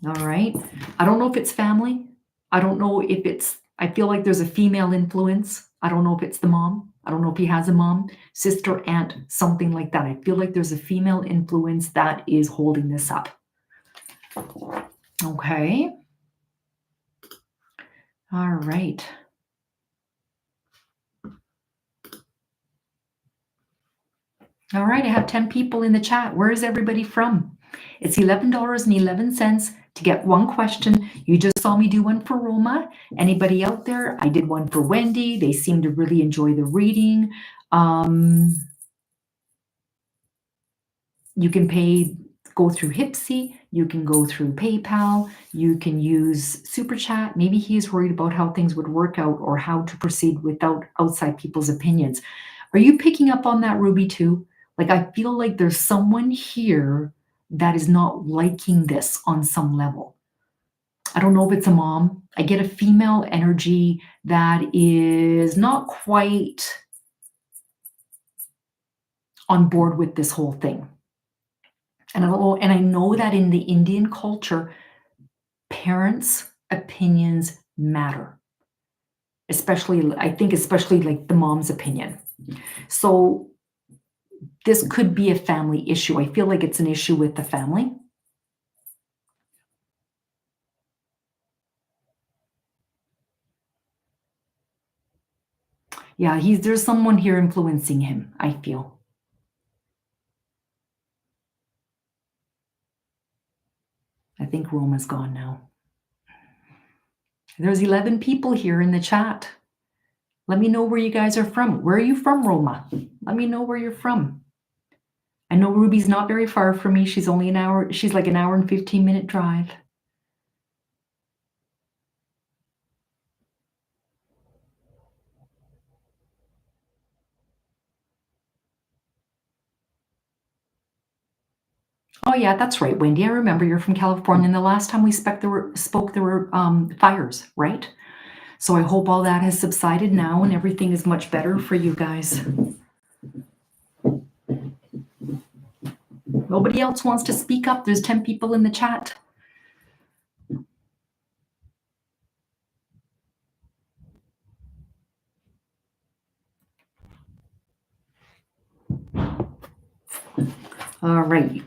All right. I don't know if it's family. I don't know if I feel like there's a female influence. I don't know if it's the mom. I don't know if he has a mom, sister, aunt, something like that. I feel like there's a female influence that is holding this up. Okay. All right. All right. I have 10 people in the chat. Where is everybody from? It's $11.11 to get one question. You just saw me do one for Roma. Anybody out there? I did one for Wendy. They seem to really enjoy the reading. You can go through Hipsy. You can go through PayPal. You can use Super Chat. Maybe he is worried about how things would work out or how to proceed without outside people's opinions. Are you picking up on that, Ruby, too? Like, I feel like there's someone here that is not liking this on some level. I don't know if it's a mom. I get a female energy that is not quite on board with this whole thing. And I know that in the Indian culture, parents' opinions matter. Especially like the mom's opinion. So this could be a family issue. I feel like it's an issue with the family. Yeah, there's someone here influencing him, I feel. I think Roma's gone now. There's 11 people here in the chat. Let me know where you guys are from. Where are you from, Roma? Let me know where you're from. I know Ruby's not very far from me. She's only an hour. She's like an hour and 15-minute drive. Oh yeah, that's right, Wendy. I remember you're from California. And the last time we spoke, there were fires, right? So I hope all that has subsided now and everything is much better for you guys. Nobody else wants to speak up. There's 10 people in the chat. All right.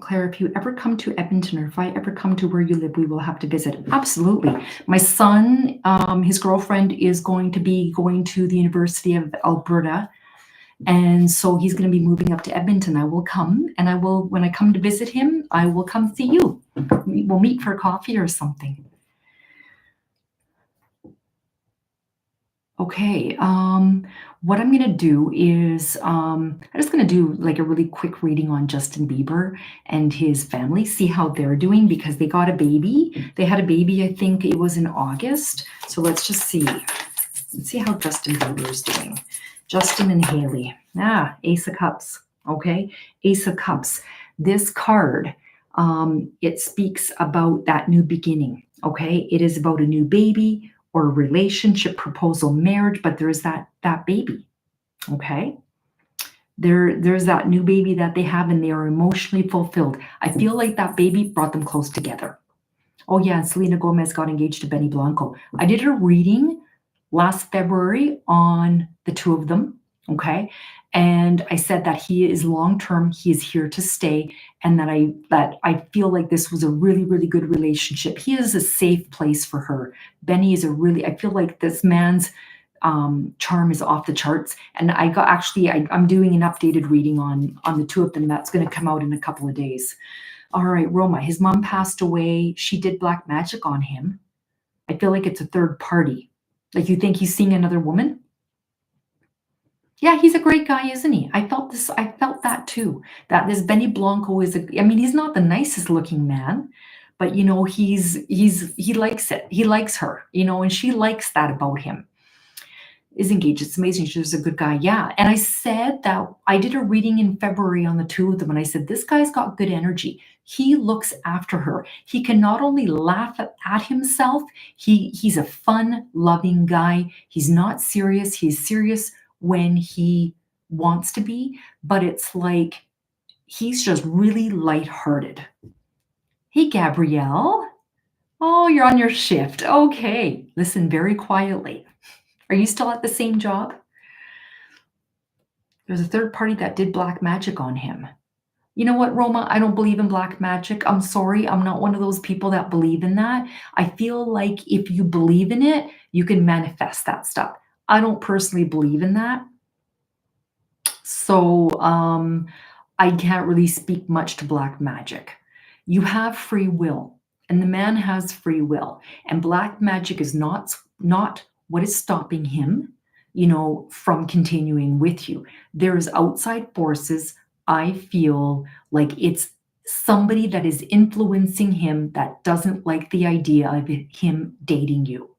Clara, if you ever come to Edmonton or if I ever come to where you live, we will have to visit. Absolutely. My son, his girlfriend is going to be going to the University of Alberta. And so he's going to be moving up to Edmonton. I will come and when I come to visit him, I will come see you. We'll meet for coffee or something. Okay. What I'm going to do is I'm just going to do like a really quick reading on Justin Bieber and his family, see how they're doing because they got a baby. They had a baby, I think it was in August. So let's just see. Let's see how Justin Bieber is doing. Justin and Haley. Ace of Cups. Okay. Ace of Cups. This card, it speaks about that new beginning. Okay. It is about a new baby or a relationship, proposal, marriage, but there is that baby. Okay. There's that new baby that they have, and they are emotionally fulfilled. I feel like that baby brought them close together. Oh yeah, and Selena Gomez got engaged to Benny Blanco. I did a reading last February on the two of them, okay? And I said that he is long-term, he is here to stay, and that I feel like this was a really, really good relationship. He is a safe place for her. Benny is I feel like this man's charm is off the charts. And I'm doing an updated reading on the two of them. That's going to come out in a couple of days. All right, Roma, his mom passed away. She did black magic on him. I feel like it's a third party. Like, you think he's seeing another woman? Yeah, he's a great guy, isn't he? I felt that too. That this Benny Blanco he's not the nicest looking man, but he likes it. He likes her, and she likes that about him. Is engaged. It's amazing. She's a good guy. Yeah. And I said that I did a reading in February on the two of them. And I said, this guy's got good energy. He looks after her. He can not only laugh at himself, he's a fun, loving guy. He's not serious. He's serious when he wants to be, but it's like he's just really lighthearted. Hey, Gabrielle. Oh, you're on your shift. Okay. Listen very quietly. Are you still at the same job? There's a third party that did black magic on him. You know what, Roma? I don't believe in black magic. I'm sorry. I'm not one of those people that believe in that. I feel like if you believe in it, you can manifest that stuff. I don't personally believe in that. So I can't really speak much to black magic. You have free will, and the man has free will. And black magic is not what is stopping him, from continuing with you. There's outside forces. I feel like it's somebody that is influencing him that doesn't like the idea of him dating you.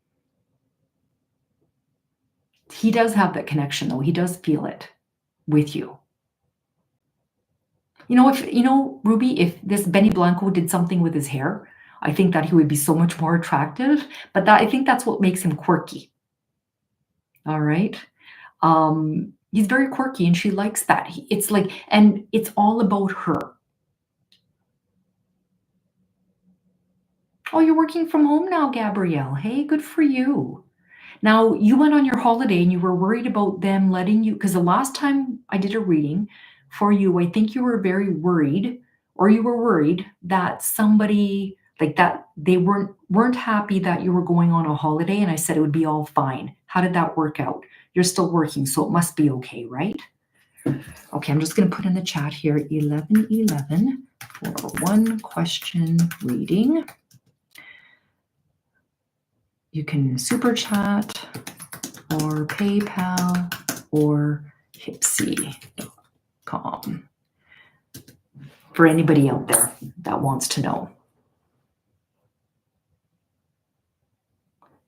He does have that connection, though. He does feel it with you. Ruby, if this Benny Blanco did something with his hair, I think that he would be so much more attractive. But I think that's what makes him quirky. All right. He's very quirky, and she likes that. And it's all about her. Oh, you're working from home now, Gabrielle. Hey, good for you. Now, you went on your holiday and you were worried about them letting you, because the last time I did a reading for you, I think you were very worried, or you were worried that somebody like that, they weren't happy that you were going on a holiday, and I said it would be all fine. How did that work out? You're still working, so it must be okay, right? Okay, I'm just going to put in the chat here 1111 for one question reading. You can super chat or PayPal or Hipsy.com for anybody out there that wants to know.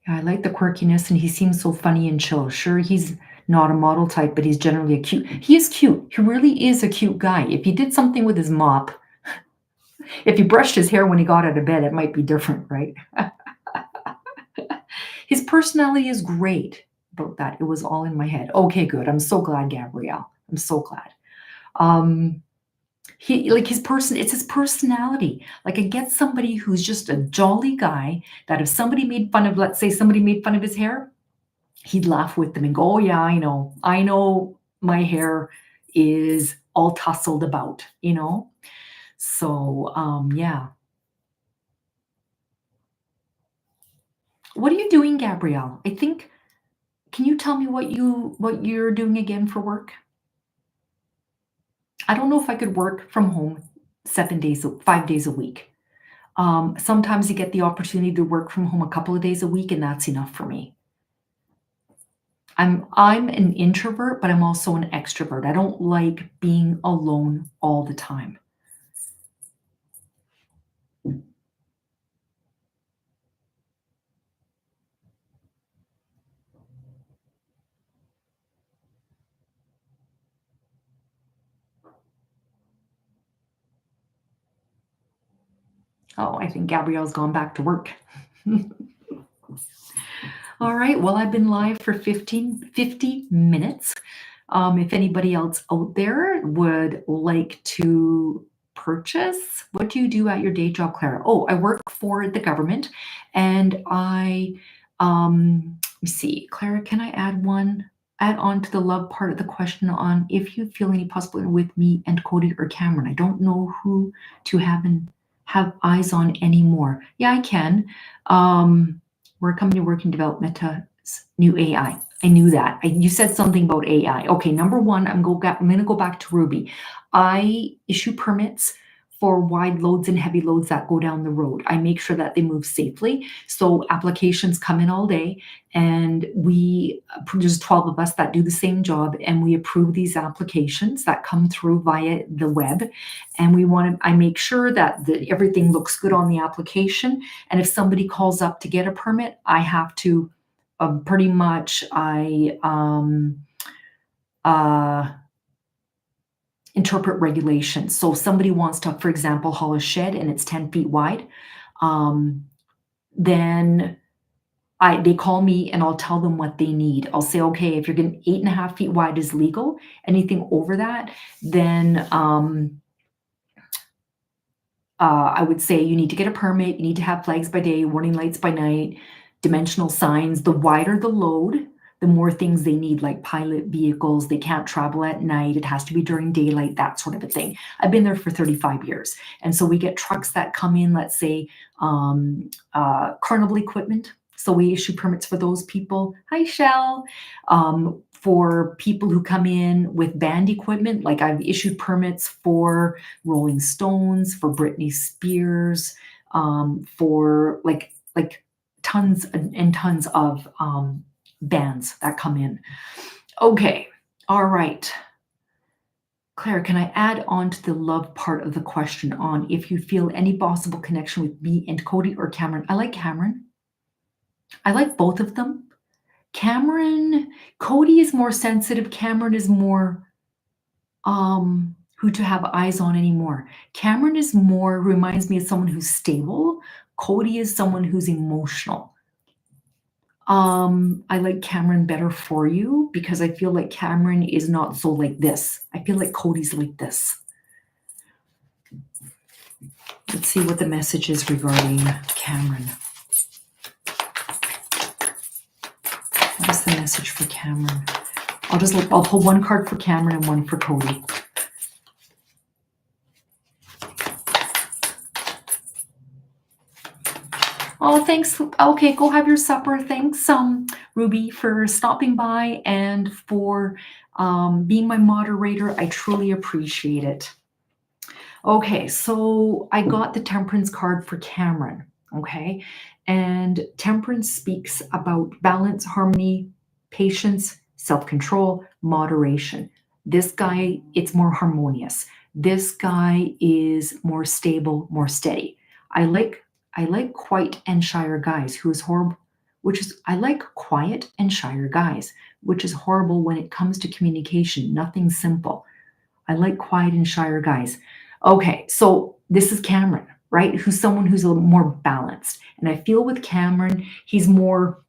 Yeah, I like the quirkiness, and he seems so funny and chill. Sure, he's not a model type, but he's generally he is cute. He really is a cute guy. If he did something with his mop, if he brushed his hair when he got out of bed, it might be different, right? His personality is great. About that, it was all in my head. Okay, good. I'm so glad, Gabrielle. I'm so glad. It's his personality. Like, I get somebody who's just a jolly guy that if somebody made fun of, let's say somebody made fun of his hair, he'd laugh with them and go, oh yeah, I know my hair is all tousled about, So, yeah. What are you doing, Gabrielle? Can you tell me what you're doing again for work? I don't know if I could work from home 5 days a week. Sometimes you get the opportunity to work from home a couple of days a week, and that's enough for me. I'm an introvert, but I'm also an extrovert. I don't like being alone all the time. Oh, I think Gabrielle's gone back to work. All right. Well, I've been live for 50 minutes. If anybody else out there would like to purchase, what do you do at your day job, Clara? Oh, I work for the government, and let me see, Clara, can I add on to the love part of the question on if you feel any possibility with me and Cody or Cameron? I don't know who to have eyes on anymore. Yeah, I can. We're a company working to develop Meta's new AI. I knew that. You said something about AI. Okay, number one, I'm going to go back to Ruby. I issue permits for wide loads and heavy loads that go down the road. I make sure that they move safely. So applications come in all day, and there's 12 of us that do the same job, and we approve these applications that come through via the web. And I make sure that everything looks good on the application. And if somebody calls up to get a permit, I have to pretty much interpret regulations. So if somebody wants to, for example, haul a shed and it's 10 feet wide, then they call me and I'll tell them what they need. I'll say, okay, if you're getting 8.5 feet wide is legal. Anything over that, then I would say you need to get a permit. You need to have flags by day, warning lights by night, dimensional signs. The wider the load, the more things they need, like pilot vehicles. They can't travel at night. It has to be during daylight, that sort of a thing. I've been there for 35 years. And so we get trucks that come in, let's say, carnival equipment. So we issue permits for those people. Hi, Shell. For people who come in with band equipment, like I've issued permits for Rolling Stones, for Britney Spears, for like tons and tons of bands that come in. Okay, all right. Claire, can I add on to the love part of the question on if you feel any possible connection with me and Cody or Cameron? I like Cameron. I like both of them. Cody is more sensitive. Cameron is more who to have eyes on anymore. Cameron is more, reminds me of someone who's stable. Cody is someone who's emotional. I like Cameron better for you because I feel like Cameron is not so like this. I feel like Cody's like this. Let's see what the message is regarding Cameron. What is the message for Cameron? I'll pull one card for Cameron and one for Cody. Oh, thanks. Okay, go have your supper. Thanks, Ruby, for stopping by and for being my moderator. I truly appreciate it. Okay, so I got the Temperance card for Cameron. Okay, and Temperance speaks about balance, harmony, patience, self-control, moderation. This guy, it's more harmonious. This guy is more stable, more steady. I like quiet and shyer guys, I like quiet and shyer guys, which is horrible when it comes to communication. Nothing simple. I like quiet and shyer guys. Okay, so this is Cameron, right? Who's someone who's a little more balanced. And I feel with Cameron's more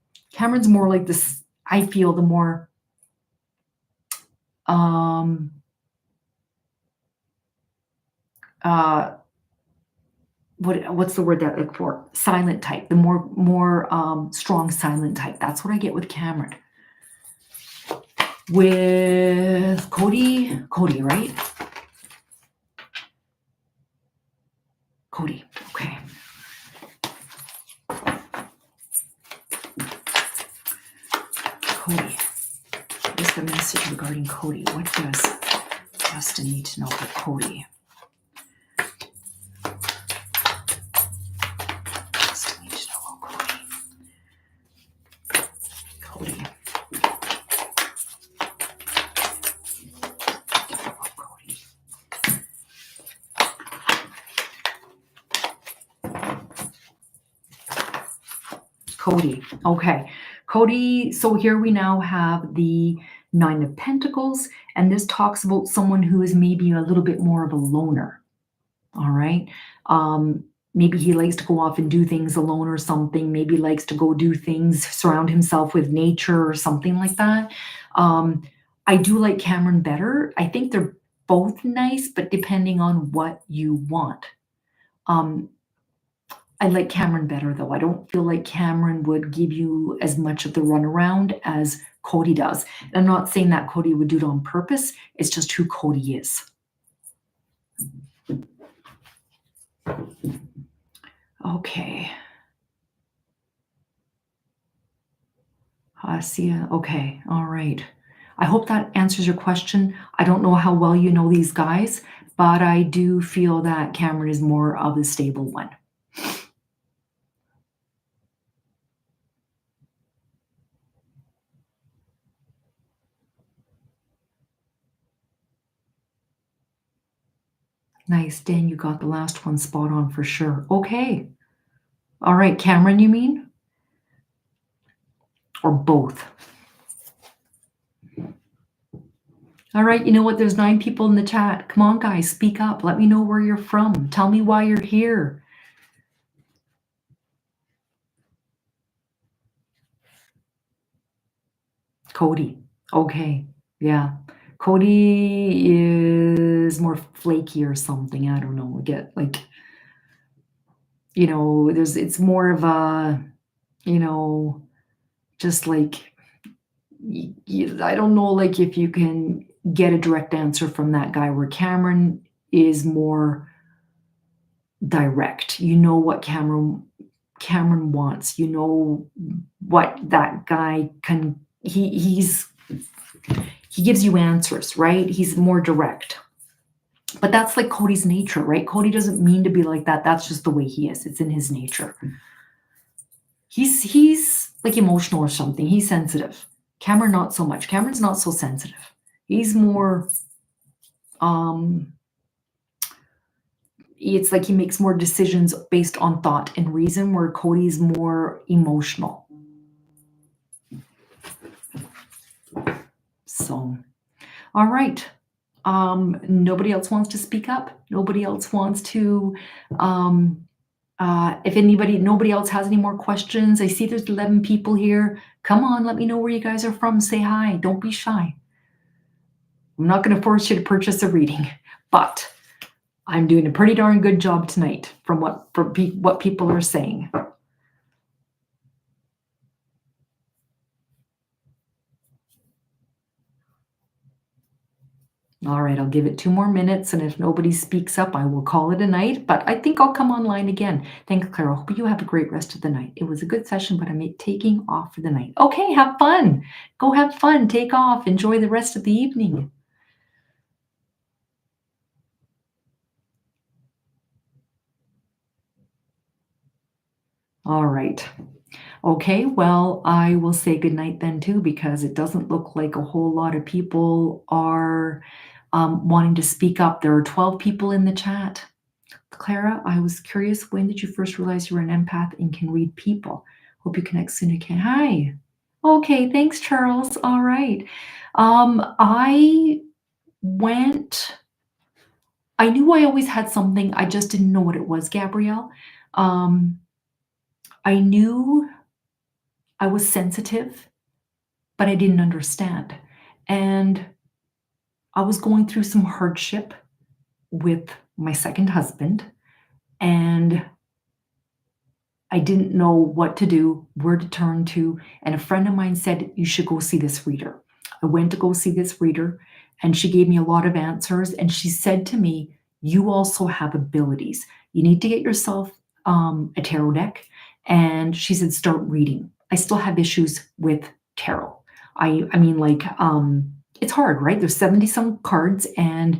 like this, I feel the more, what's the word that I look for? Silent type, the more strong silent type. That's what I get with Cameron. With Cody, right? Cody, okay. Cody, what is the message regarding Cody? What does Justin need to know about Cody? Cody. Okay. Cody, so here we now have the Nine of Pentacles, and this talks about someone who is maybe a little bit more of a loner. All right. Maybe he likes to go off and do things alone or something. Maybe likes to go do things, surround himself with nature or something like that. I do like Cameron better. I think they're both nice, but depending on what you want. Um, I like Cameron better though. I don't feel like Cameron would give you as much of the runaround as Cody does. And I'm not saying that Cody would do it on purpose. It's just who Cody is. Okay. I see. Okay. All right. I hope that answers your question. I don't know how well you know these guys, but I do feel that Cameron is more of the stable one. Nice, Dan, you got the last one spot on for sure. Okay. All right, Cameron, you mean? Or both? All right, you know what? There's 9 people in the chat. Come on, guys, speak up. Let me know where you're from. Tell me why you're here. Cody. Okay. Yeah. Cody is more flaky or something. I don't know. Get like, it's more of a, just like, I don't know, like if you can get a direct answer from that guy, where Cameron is more direct. You know what Cameron wants. You know what that guy can. He gives you answers, right? He's more direct. But that's like Cody's nature, right? Cody doesn't mean to be like that. That's just the way he is. It's in his nature. He's like emotional or something. He's sensitive. Cameron, not so much. Cameron's not so sensitive. He's more, it's like he makes more decisions based on thought and reason, where Cody's more emotional. So, all right. Nobody else wants to speak up. Nobody else wants to, nobody else has any more questions. I see there's 11 people here. Come on, let me know where you guys are from. Say hi. Don't be shy. I'm not going to force you to purchase a reading, but I'm doing a pretty darn good job tonight from what people are saying. All right, I'll give it 2 more minutes, and if nobody speaks up, I will call it a night, but I think I'll come online again. Thanks, Clara. Hope you have a great rest of the night. It was a good session, but I'm taking off for the night. Okay, have fun. Go have fun. Take off. Enjoy the rest of the evening. All right. Okay, well, I will say goodnight then too, because it doesn't look like a whole lot of people are wanting to speak up. There are 12 people in the chat. Clara, I was curious, when did you first realize you were an empath and can read people? Hope you connect soon again. Hi. Okay, thanks, Charles. All right. I knew I always had something. I just didn't know what it was, Gabrielle. I knew I was sensitive, but I didn't understand. And I was going through some hardship with my second husband, and I didn't know what to do, where to turn to. And a friend of mine said, you should go see this reader. I went to go see this reader, and she gave me a lot of answers. And she said to me, you also have abilities. You need to get yourself a tarot deck. And she said, start reading. I still have issues with tarot. I mean, like, it's hard, right? There's 70 some cards, and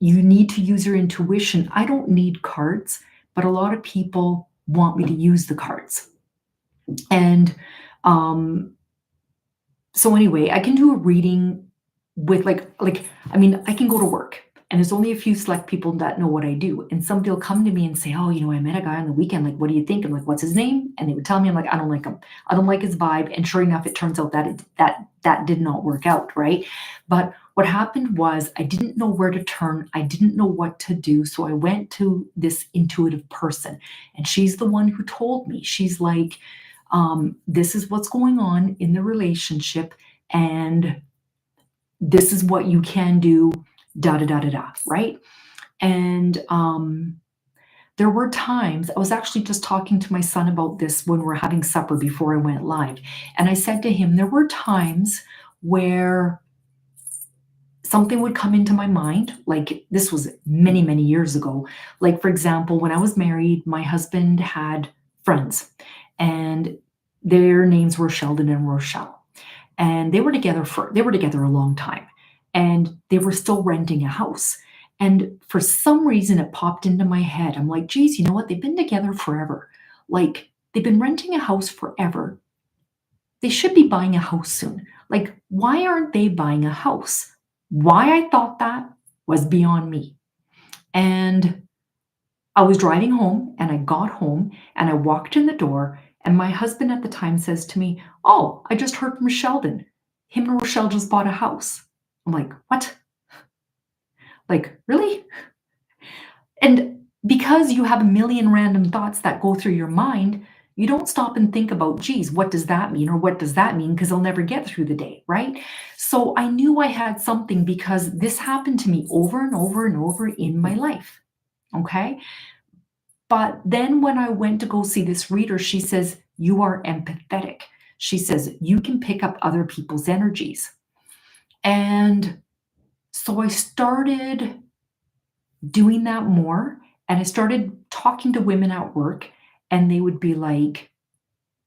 you need to use your intuition. I don't need cards, but a lot of people want me to use the cards. And so anyway, I can do a reading with I can go to work, and there's only a few select people that know what I do. And somebody will come to me and say, oh, I met a guy on the weekend. Like, what do you think? I'm like, what's his name? And they would tell me, I'm like, I don't like him. I don't like his vibe. And sure enough, it turns out that did not work out, right? But what happened was I didn't know where to turn. I didn't know what to do. So I went to this intuitive person, and she's the one who told me. She's like, this is what's going on in the relationship, and this is what you can do, da da da da da, right? And there were times, I was actually just talking to my son about this when we were having supper before I went live. And I said to him, there were times where something would come into my mind, like this was many, many years ago. Like, for example, when I was married, my husband had friends, and their names were Sheldon and Rochelle. And they were together a long time, and they were still renting a house. And for some reason it popped into my head. I'm like, geez, you know what? They've been together forever. Like, they've been renting a house forever. They should be buying a house soon. Like, why aren't they buying a house? Why I thought that was beyond me. And I was driving home, and I got home and I walked in the door, and my husband at the time says to me, "Oh, I just heard from Sheldon. Him and Rochelle just bought a house." I'm like, "What? Like, really?" And because you have a million random thoughts that go through your mind, you don't stop and think about, geez, what does that mean? Or what does that mean? Because I'll never get through the day, right? So I knew I had something because this happened to me over and over and over in my life. Okay. But then when I went to go see this reader, she says, "You are empathetic." She says, "You can pick up other people's energies." And so I started doing that more, and I started talking to women at work, and they would be like,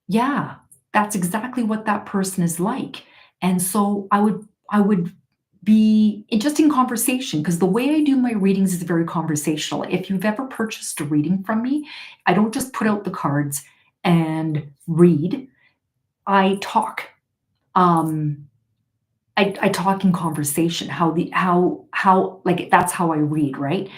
"Yeah, that's exactly what that person is like." And so I would be just in conversation, because the way I do my readings is very conversational. If you've ever purchased a reading from me, I don't just put out the cards and read. I talk. Um, I talk in conversation. How like that's how I read, right?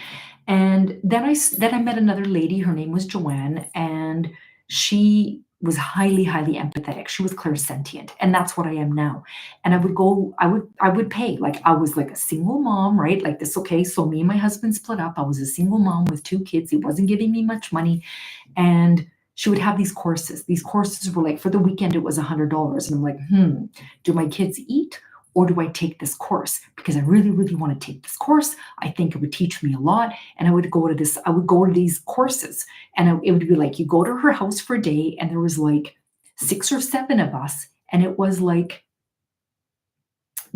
And then I met another lady. Her name was Joanne, and she was highly, highly empathetic. She was clairsentient, and that's what I am now. And I would pay. Like, I was like a single mom, right? Like this. Okay, so me and my husband split up. I was a single mom with two kids. He wasn't giving me much money, and she would have these courses. These courses were like, for the weekend it was $100, and I'm like, do my kids eat? Or do I take this course? Because I really, really want to take this course. I think it would teach me a lot. And I would go to these courses. And it would be like, you go to her house for a day, and there was like 6 or 7 of us. And it was like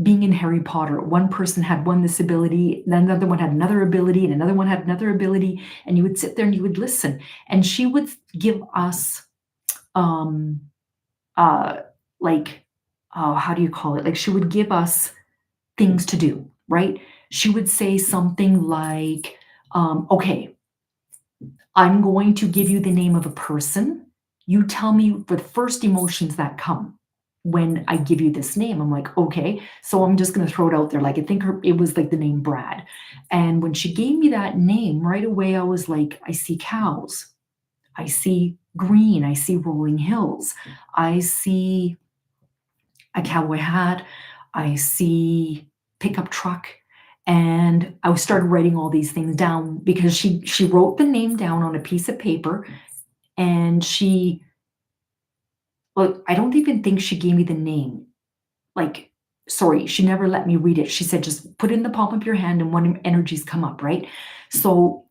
being in Harry Potter. One person had one this ability, then another one had another ability, and another one had another ability. And you would sit there and you would listen. And she would give us um like how do you call it? Like, she would give us things to do, right? She would say something like, okay, I'm going to give you the name of a person. You tell me the first emotions that come when I give you this name. I'm like, okay. So I'm just going to throw it out there. Like, I think it was like the name Brad. And when she gave me that name, right away, I was like, I see cows. I see green. I see rolling hills. I see a cowboy hat. I see pickup truck. And I started writing all these things down, because she wrote the name down on a piece of paper, and well, I don't even think she gave me the name. Like, sorry, she never let me read it. She said, just put it in the palm of your hand and what energies come up, right? So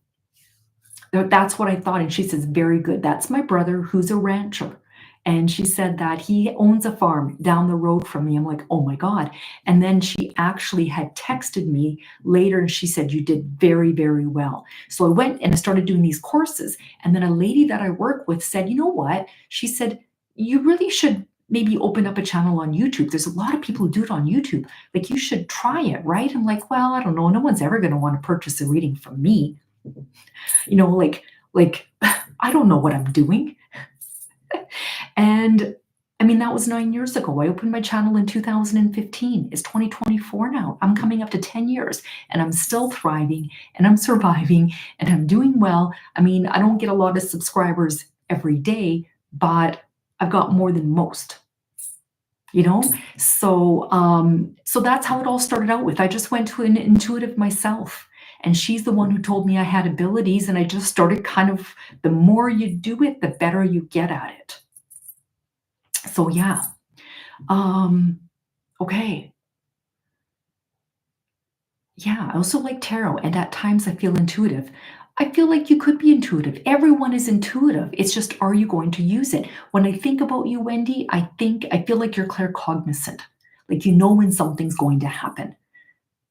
that's what I thought. And she says, very good. That's my brother, who's a rancher. And she said that he owns a farm down the road from me. I'm like, oh my God. And then she actually had texted me later, and she said, you did very, very well. So I went and I started doing these courses. And then a lady that I work with said, you know what? She said, you really should maybe open up a channel on YouTube. There's a lot of people who do it on YouTube. Like, you should try it, right? I'm like, well, I don't know. No one's ever going to want to purchase a reading from me. Like I don't know what I'm doing. And I mean, that was 9 years ago. I opened my channel in 2015. It's 2024 now. I'm coming up to 10 years, and I'm still thriving, and I'm surviving, and I'm doing well. I mean, I don't get a lot of subscribers every day, but I've got more than most. So that's how it all started out with. I just went to an intuitive myself, and she's the one who told me I had abilities, and I just started kind of, the more you do it, the better you get at it. So yeah. Okay. Yeah, I also like tarot, and at times I feel intuitive. I feel like you could be intuitive. Everyone is intuitive. It's just, are you going to use it? When I think about you, Wendy, I feel like you're claircognizant. Like you know when something's going to happen.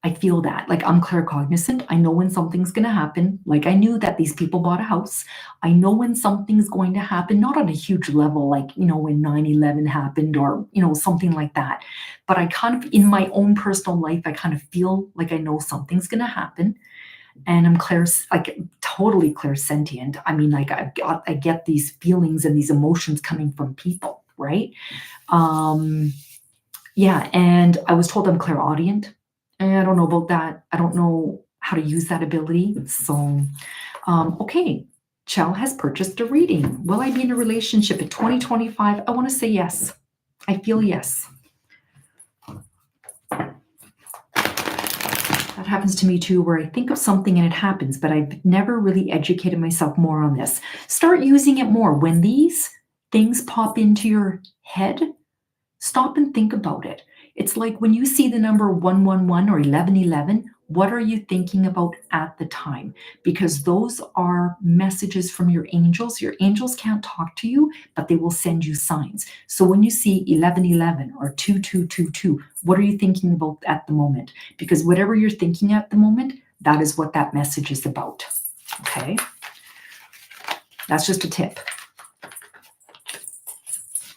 I feel that. Like I'm claircognizant. I know when something's going to happen. Like I knew that these people bought a house. I know when something's going to happen, not on a huge level, like, when 9/11 happened or, something like that. But I kind of, in my own personal life, I kind of feel like I know something's going to happen. And I'm like totally clairsentient. I mean, like I get these feelings and these emotions coming from people, right? Um, yeah, and I was told I'm clairaudient. And I don't know about that. I don't know how to use that ability. So, okay. Chell has purchased a reading. Will I be in a relationship in 2025? I want to say yes. I feel yes. That happens to me too, where I think of something and it happens, but I've never really educated myself more on this. Start using it more. When these things pop into your head, stop and think about it. It's like when you see the number 111 or 1111, what are you thinking about at the time? Because those are messages from your angels. Your angels can't talk to you, but they will send you signs. So when you see 1111 or 2222, what are you thinking about at the moment? Because whatever you're thinking at the moment, that is what that message is about. Okay? That's just a tip.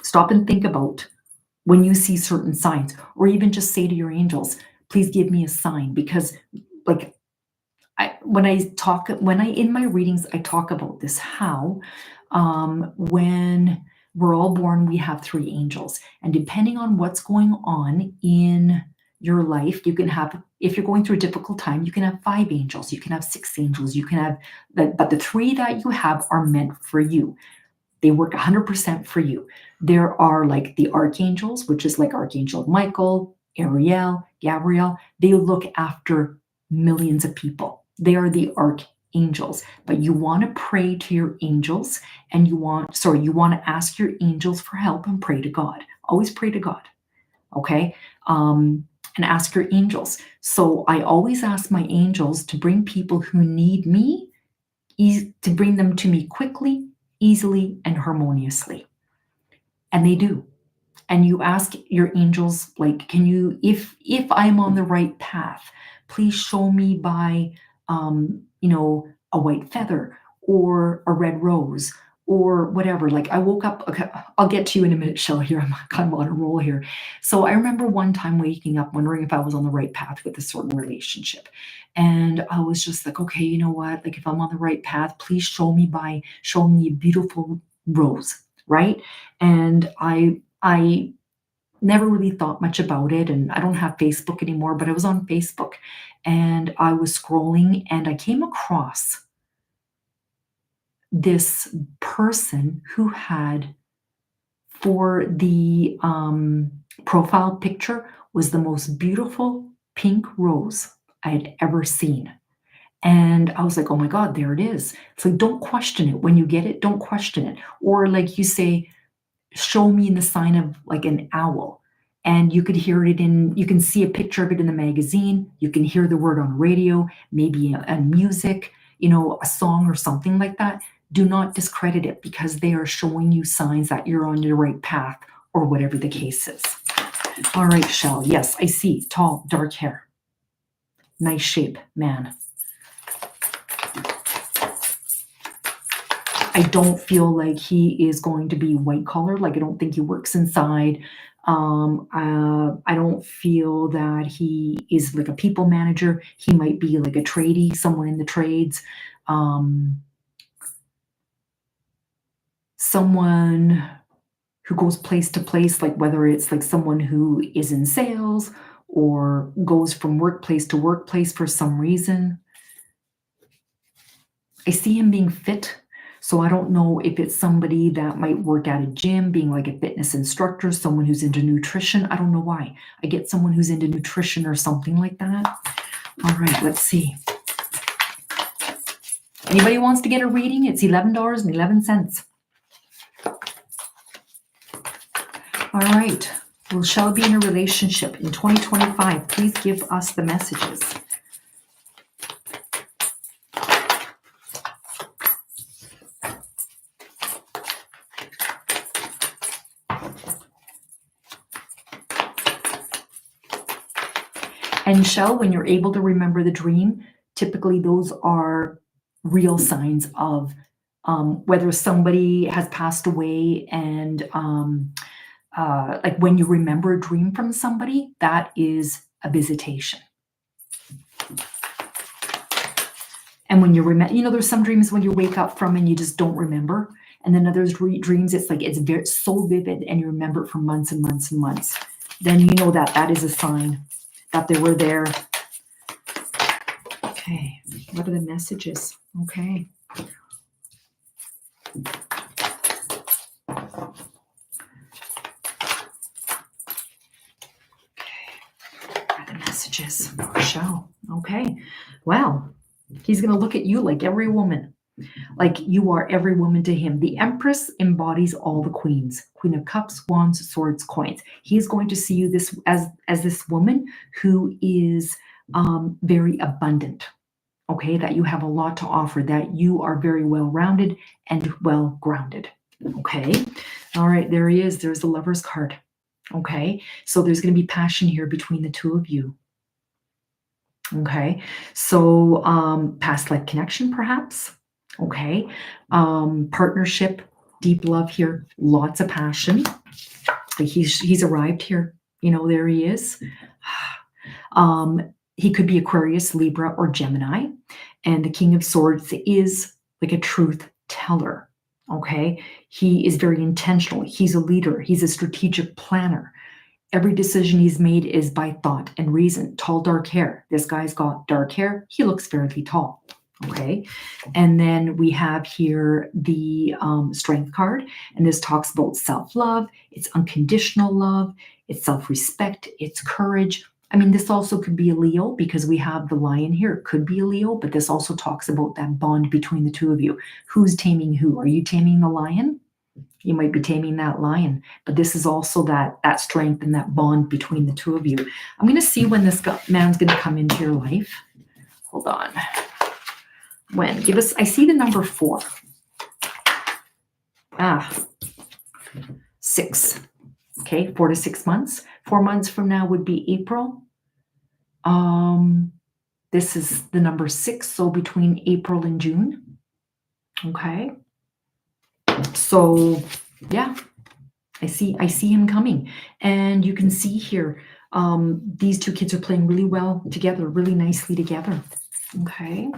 Stop and think about when you see certain signs, or even just say to your angels, please give me a sign. Because like when I in my readings, I talk about this, how when we're all born, we have three angels. And depending on what's going on in your life, you can have, if you're going through a difficult time, you can have 5 angels, you can have 6 angels, you can have, but the 3 that you have are meant for you. They work 100% for you. There are like the archangels, which is like Archangel Michael, Ariel, Gabriel. They look after millions of people. They are the archangels. But you want to pray to your angels, and you want to ask your angels for help and pray to God. Always pray to God. Okay? And ask your angels. So I always ask my angels to bring people who need me, to bring them to me quickly, easily, and harmoniously. And they do. And you ask your angels, like, can you, if I'm on the right path, please show me by a white feather or a red rose or whatever. Like I woke up, okay, I'll get to you in a minute, Shell, here. I'm kind of on a roll here. So I remember one time waking up wondering if I was on the right path with a certain relationship. And I was just like, okay, you know what? Like if I'm on the right path, please show me a beautiful rose, right? And I never really thought much about it, and I don't have Facebook anymore, but I was on Facebook and I was scrolling and I came across this person who had, for the profile picture, was the most beautiful pink rose I had ever seen. And I was like, oh my God, there it is. It's like, don't question it. When you get it, don't question it. Or like you say, show me in the sign of like an owl. And you can see a picture of it in the magazine. You can hear the word on radio, maybe a music, a song or something like that. Do not discredit it, because they are showing you signs that you're on your right path, or whatever the case is. All right, Shell. Yes, I see. Tall, dark hair. Nice shape, man. I don't feel like he is going to be white collar. Like I don't think he works inside. I don't feel that he is like a people manager. He might be like a tradie, someone in the trades. Someone who goes place to place, like whether it's like someone who is in sales or goes from workplace to workplace for some reason. I see him being fit. So I don't know if it's somebody that might work at a gym, being like a fitness instructor, someone who's into nutrition. I don't know why. I get someone who's into nutrition or something like that. All right, let's see. Anybody wants to get a reading? It's $11.11. All right. Will Shell be in a relationship in 2025? Please give us the messages. And Shell, when you're able to remember the dream, typically those are real signs of whether somebody has passed away, and like when you remember a dream from somebody, that is a visitation. And when you remember, you know, there's some dreams when you wake up from and you just don't remember. And then others dreams, it's like it's very so vivid and you remember it for months and months and months. Then you know that that is a sign that they were there. Okay, what are the messages? Okay. Messages for show. Okay. Well, he's going to look at you like every woman, like you are every woman to him. The Empress embodies all the queens: Queen of Cups, Wands, Swords, Coins. He's going to see you this as this woman who is very abundant. Okay, that you have a lot to offer, that you are very well rounded and well grounded. Okay. All right. There he is. There's the Lover's card. Okay. So there's going to be passion here between the two of you. Okay, so past life connection, perhaps. Okay, partnership, deep love here, lots of passion. He's arrived here. You know, there he is. He could be Aquarius, Libra, or Gemini, and the King of Swords is like a truth teller. Okay, he is very intentional. He's a leader. He's a strategic planner. Every decision he's made is by thought and reason. Tall, dark hair. This guy's got dark hair. He looks fairly tall. Okay. And then we have here the Strength card. And this talks about self-love. It's unconditional love. It's self-respect. It's courage. I mean, this also could be a Leo because we have the Lion here. It could be a Leo, but this also talks about that bond between the two of you. Who's taming who? Are you taming the lion? You might be taming that lion, but this is also that strength and that bond between the two of you. I'm going to see when this man's going to come into your life. Hold on. When? Give us, I see the number 4. 6. Okay, 4 to 6 months. 4 months from now would be April. This is the number 6, so between April and June. Okay. So yeah, I see him coming, and you can see here these two kids are playing really well together, really nicely together. Okay.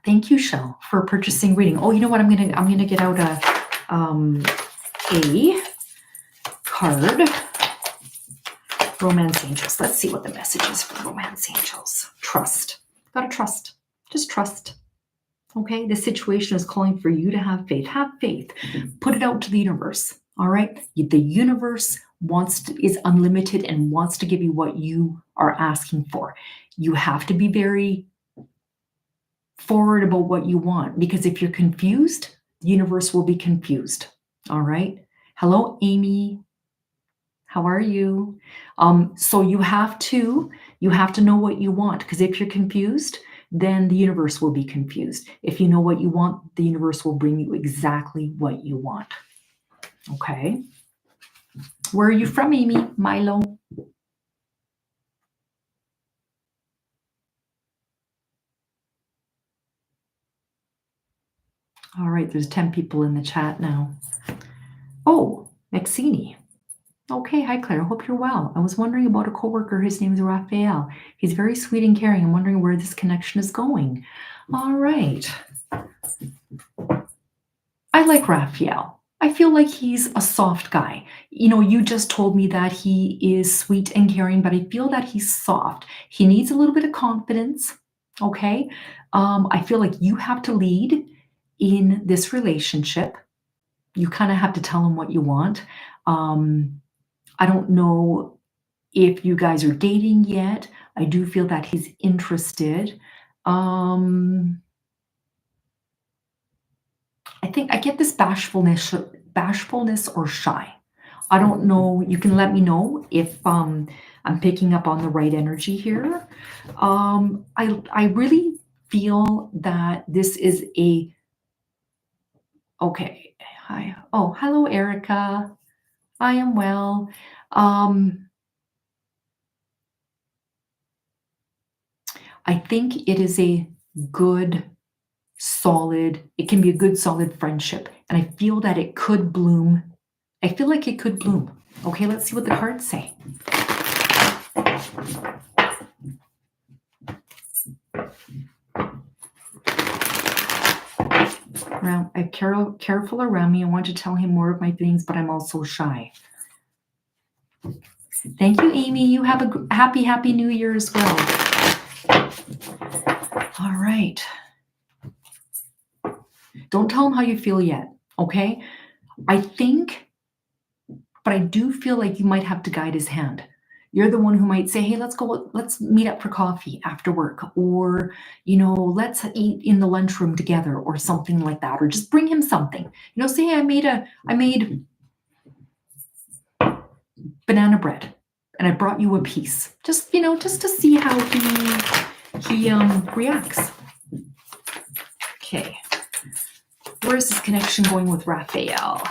Thank you, Shell, for purchasing reading. Oh, you know what? I'm gonna get out a card. Romance Angels. Let's see what the message is for Romance Angels. Trust. Gotta trust. Just trust. Okay, this situation is calling for you to have faith. Have faith. Put it out to the universe. All right. The universe is unlimited and wants to give you what you are asking for. You have to be very forward about what you want, because if you're confused, the universe will be confused. All right. Hello, Amy. How are you? So you have to know what you want, because if you're confused, then the universe will be confused. If you know what you want, the universe will bring you exactly what you want. Okay. Where are you from, Amy? Milo? All right, there's 10 people in the chat now. Oh, Maxini. Okay, hi Claire, hope you're well. I was wondering about a coworker, his name is Raphael. He's very sweet and caring. I'm wondering where this connection is going. All right. I like Raphael. I feel like he's a soft guy. You know, you just told me that he is sweet and caring, but I feel that he's soft. He needs a little bit of confidence, okay? I feel like you have to lead in this relationship. You kind of have to tell him what you want. I don't know if you guys are dating yet. I do feel that he's interested. I think I get this bashfulness or shy. I don't know. You can let me know if I'm picking up on the right energy here. I really feel that this is okay. Hi. Oh, hello, Erica. I am well. I think it is a good, solid, it can be a good, solid friendship. And I feel that it could bloom. I feel like it could bloom. Okay, let's see what the cards say. I'm careful around me. I want to tell him more of my feelings, but I'm also shy. Thank you, Amy. You have a happy New Year as well. All right. Don't tell him how you feel yet, okay? I think, but I do feel like you might have to guide his hand. You're the one who might say, hey, let's meet up for coffee after work, or, let's eat in the lunchroom together, or something like that, or just bring him something. Say, hey, I made banana bread and I brought you a piece. Just to see how he reacts. Okay. Where is this connection going with Raphael?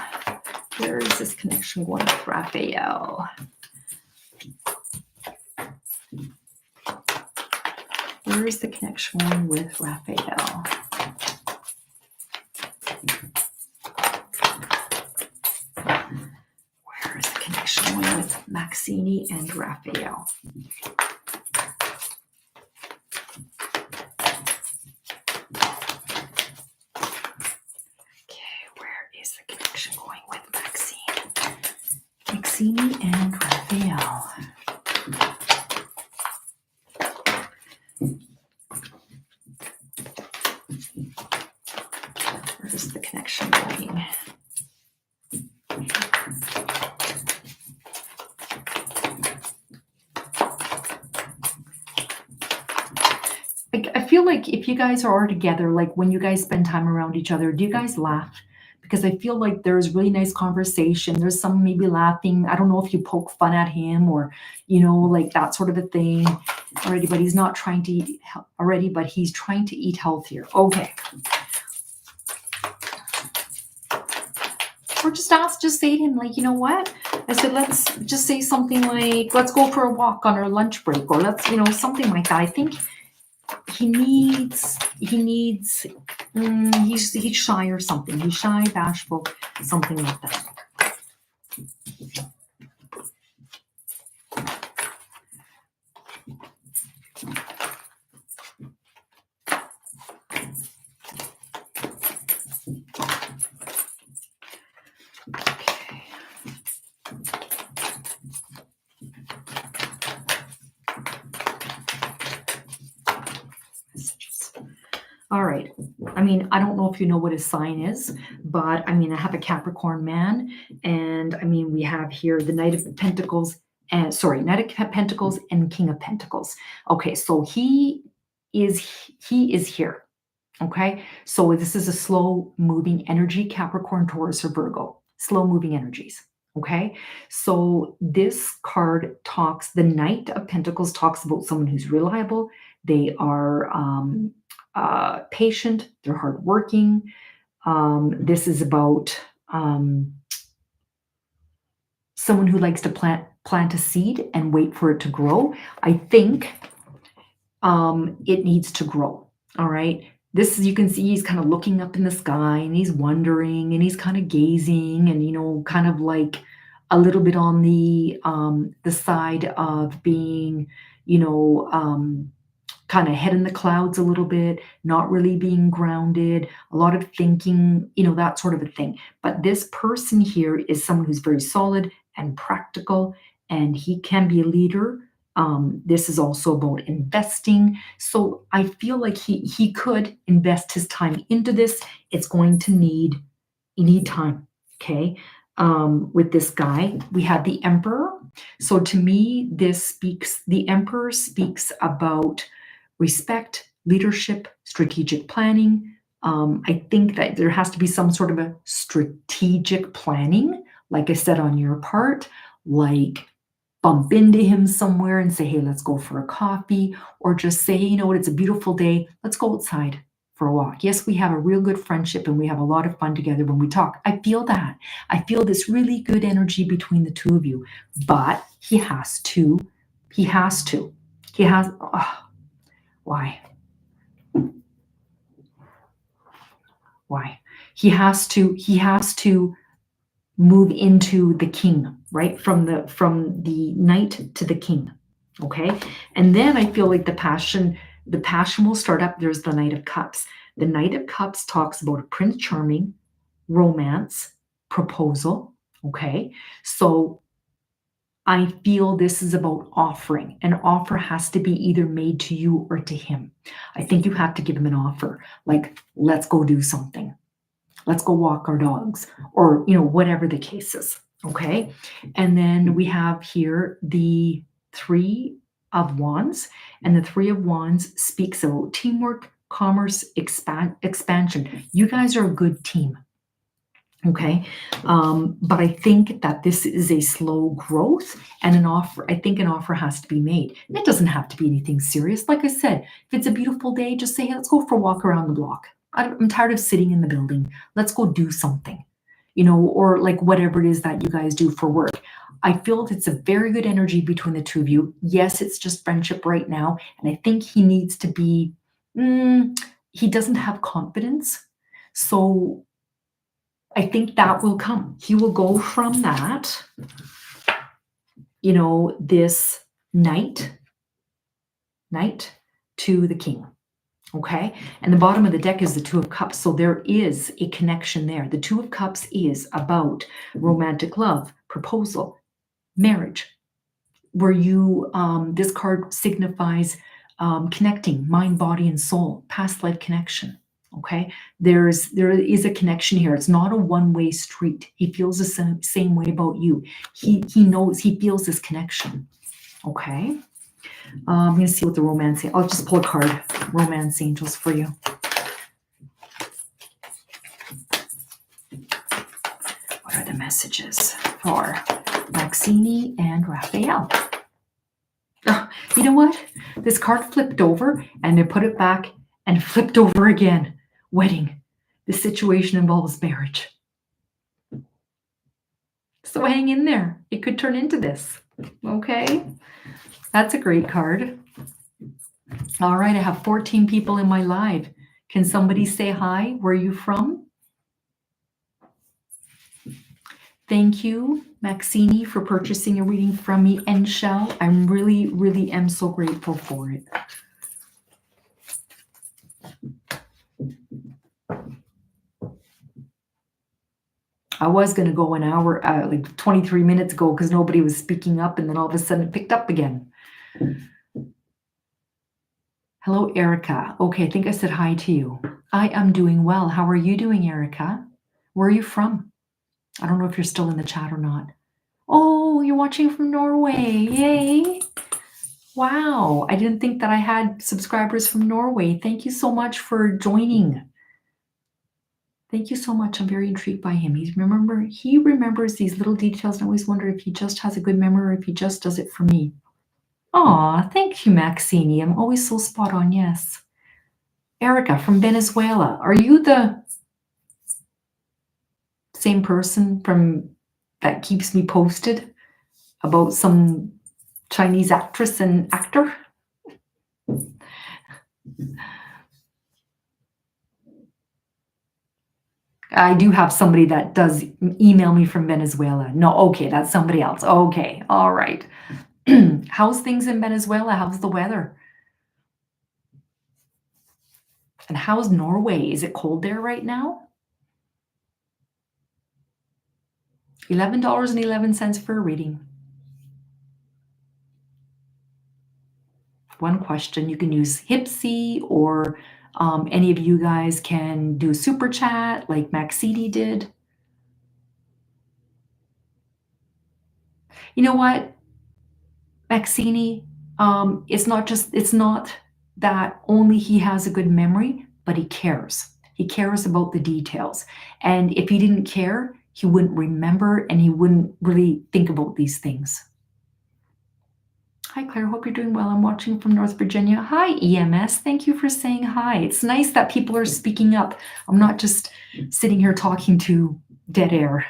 Where is this connection going with Raphael? Where is the connection going with Raphael? Where is the connection going with Maxine and Raphael? Maxine and Raphael. Where is the connection going? I feel like if you guys are together, like when you guys spend time around each other, do you guys laugh? Because I feel like there's really nice conversation. There's some maybe laughing. I don't know if you poke fun at him or, like that sort of a thing already, but he's not trying to eat already, but he's trying to eat healthier. Okay. Or just say to him, like, you know what? I said, let's just say something like, let's go for a walk on our lunch break, or let's, something like that. I think he's shy or something. He's shy, bashful, something like that. All right. I mean, I don't know if you know what his sign is, but I mean, I have a Capricorn man, and I mean, we have here the Knight of Pentacles, and Knight of Pentacles and King of Pentacles. Okay, so he is here. Okay, so this is a slow moving energy, Capricorn, Taurus, or Virgo, slow moving energies. Okay, so this card talks, the Knight of Pentacles talks about someone who's reliable. They are patient, they're hardworking. This is about someone who likes to plant a seed and wait for it to grow. I think it needs to grow. All right. This, you can see he's kind of looking up in the sky and he's wondering and he's kind of gazing and, kind of like a little bit on the side of being, kind of head in the clouds a little bit, not really being grounded, a lot of thinking, that sort of a thing. But this person here is someone who's very solid and practical, and he can be a leader. This is also about investing. So I feel like he could invest his time into this. It's going to need time. Okay. With this guy, we have the Emperor. So to me, the Emperor speaks about respect, leadership, strategic planning. I think that there has to be some sort of a strategic planning, like I said, on your part, like bump into him somewhere and say, hey, let's go for a coffee, or just say, you know what, it's a beautiful day. Let's go outside for a walk. Yes, we have a real good friendship and we have a lot of fun together when we talk. I feel that. I feel this really good energy between the two of you, but he has, Why? Why? He has to move into the king, right? From the knight to the king. Okay. And then I feel like the passion will start up. There's the Knight of Cups. The Knight of Cups talks about a Prince Charming, romance, proposal. Okay. So I feel this is about offering. An offer has to be either made to you or to him. I think you have to give him an offer, like, let's go do something. Let's go walk our dogs, or, whatever the case is. Okay. And then we have here the Three of Wands, and the Three of Wands speaks about teamwork, commerce, expansion. You guys are a good team. Okay. But I think that this is a slow growth, and an offer. I think an offer has to be made. And it doesn't have to be anything serious. Like I said, if it's a beautiful day, just say, hey, let's go for a walk around the block. I'm tired of sitting in the building. Let's go do something, or like whatever it is that you guys do for work. I feel it's a very good energy between the two of you. Yes, it's just friendship right now. And I think he needs to be, he doesn't have confidence. So I think that will come. He will go from that, this knight to the king. Okay. And the bottom of the deck is the Two of Cups. So there is a connection there. The Two of Cups is about romantic love, proposal, marriage, where you, this card signifies connecting mind, body, and soul, past life connection. Okay. There is a connection here. It's not a one-way street. He feels the same way about you. He knows, he feels this connection. Okay. I'm going to see what the romance, I'll just pull a card, romance angels, for you. What are the messages for Maxine and Raphael? Oh, you know what? This card flipped over and they put it back and flipped over again. Wedding. This situation involves marriage. So hang in there. It could turn into this. Okay. That's a great card. All right, I have 14 people in my live. Can somebody say hi? Where are you from? Thank you, Maxine, for purchasing a reading from me. And Shell, I really, really am so grateful for it. I was going to go an hour, like 23 minutes ago, because nobody was speaking up, and then all of a sudden it picked up again. Hello, Erica. Okay, I think I said hi to you. I am doing well. How are you doing, Erica? Where are you from? I don't know if you're still in the chat or not. Oh, you're watching from Norway. Yay. Wow. I didn't think that I had subscribers from Norway. Thank you so much for joining. Thank you so much. I'm very intrigued by him. He remembers these little details, and I always wonder if he just has a good memory or if he just does it for me. Aw, thank you, Maxine. I'm always so spot on, yes. Erica from Venezuela. Are you the same person that keeps me posted about some Chinese actress and actor? I do have somebody that does email me from Venezuela. No, okay, that's somebody else. Okay, all right. How's things in Venezuela? How's the weather? And how's Norway? Is it cold there right now? $11.11 for a reading. One question. You can use Hipsy, or any of you guys can do a super chat like Maxine did. You know what, Maxine? It's not that only he has a good memory, but he cares. He cares about the details. And if he didn't care, he wouldn't remember, and he wouldn't really think about these things. Hi, Claire. Hope you're doing well. I'm watching from North Virginia. Hi, EMS. Thank you for saying hi. It's nice that people are speaking up. I'm not just sitting here talking to dead air.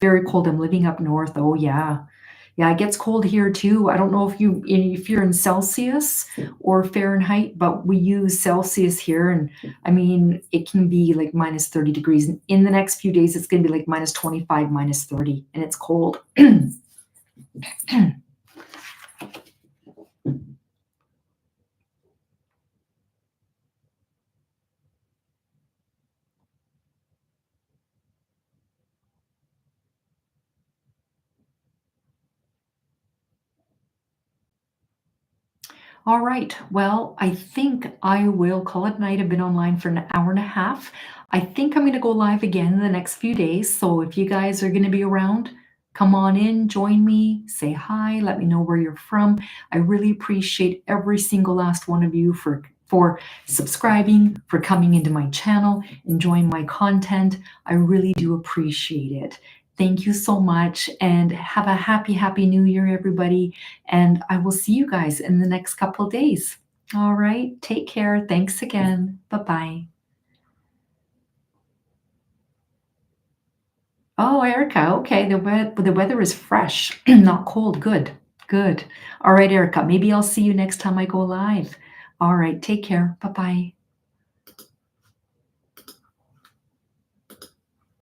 Very cold. I'm living up north. Oh, yeah. Yeah, it gets cold here too. I don't know if you're in Celsius or Fahrenheit, but we use Celsius here, and I mean it can be like minus 30 degrees. And in the next few days, it's going to be like minus 25, minus 30, and it's cold. All right. Well, I think I will call it night. I've been online for an hour and a half. I think I'm going to go live again in the next few days. So if you guys are going to be around, come on in, join me, say hi, let me know where you're from. I really appreciate every single last one of you for subscribing, for coming into my channel, enjoying my content. I really do appreciate it. Thank you so much, and have a happy new year, everybody. And I will see you guys in the next couple of days. All right. Take care. Thanks again. Bye-bye. Oh, Erica. Okay. The weather is fresh, not cold. Good. Good. All right, Erica. Maybe I'll see you next time I go live. All right. Take care. Bye-bye.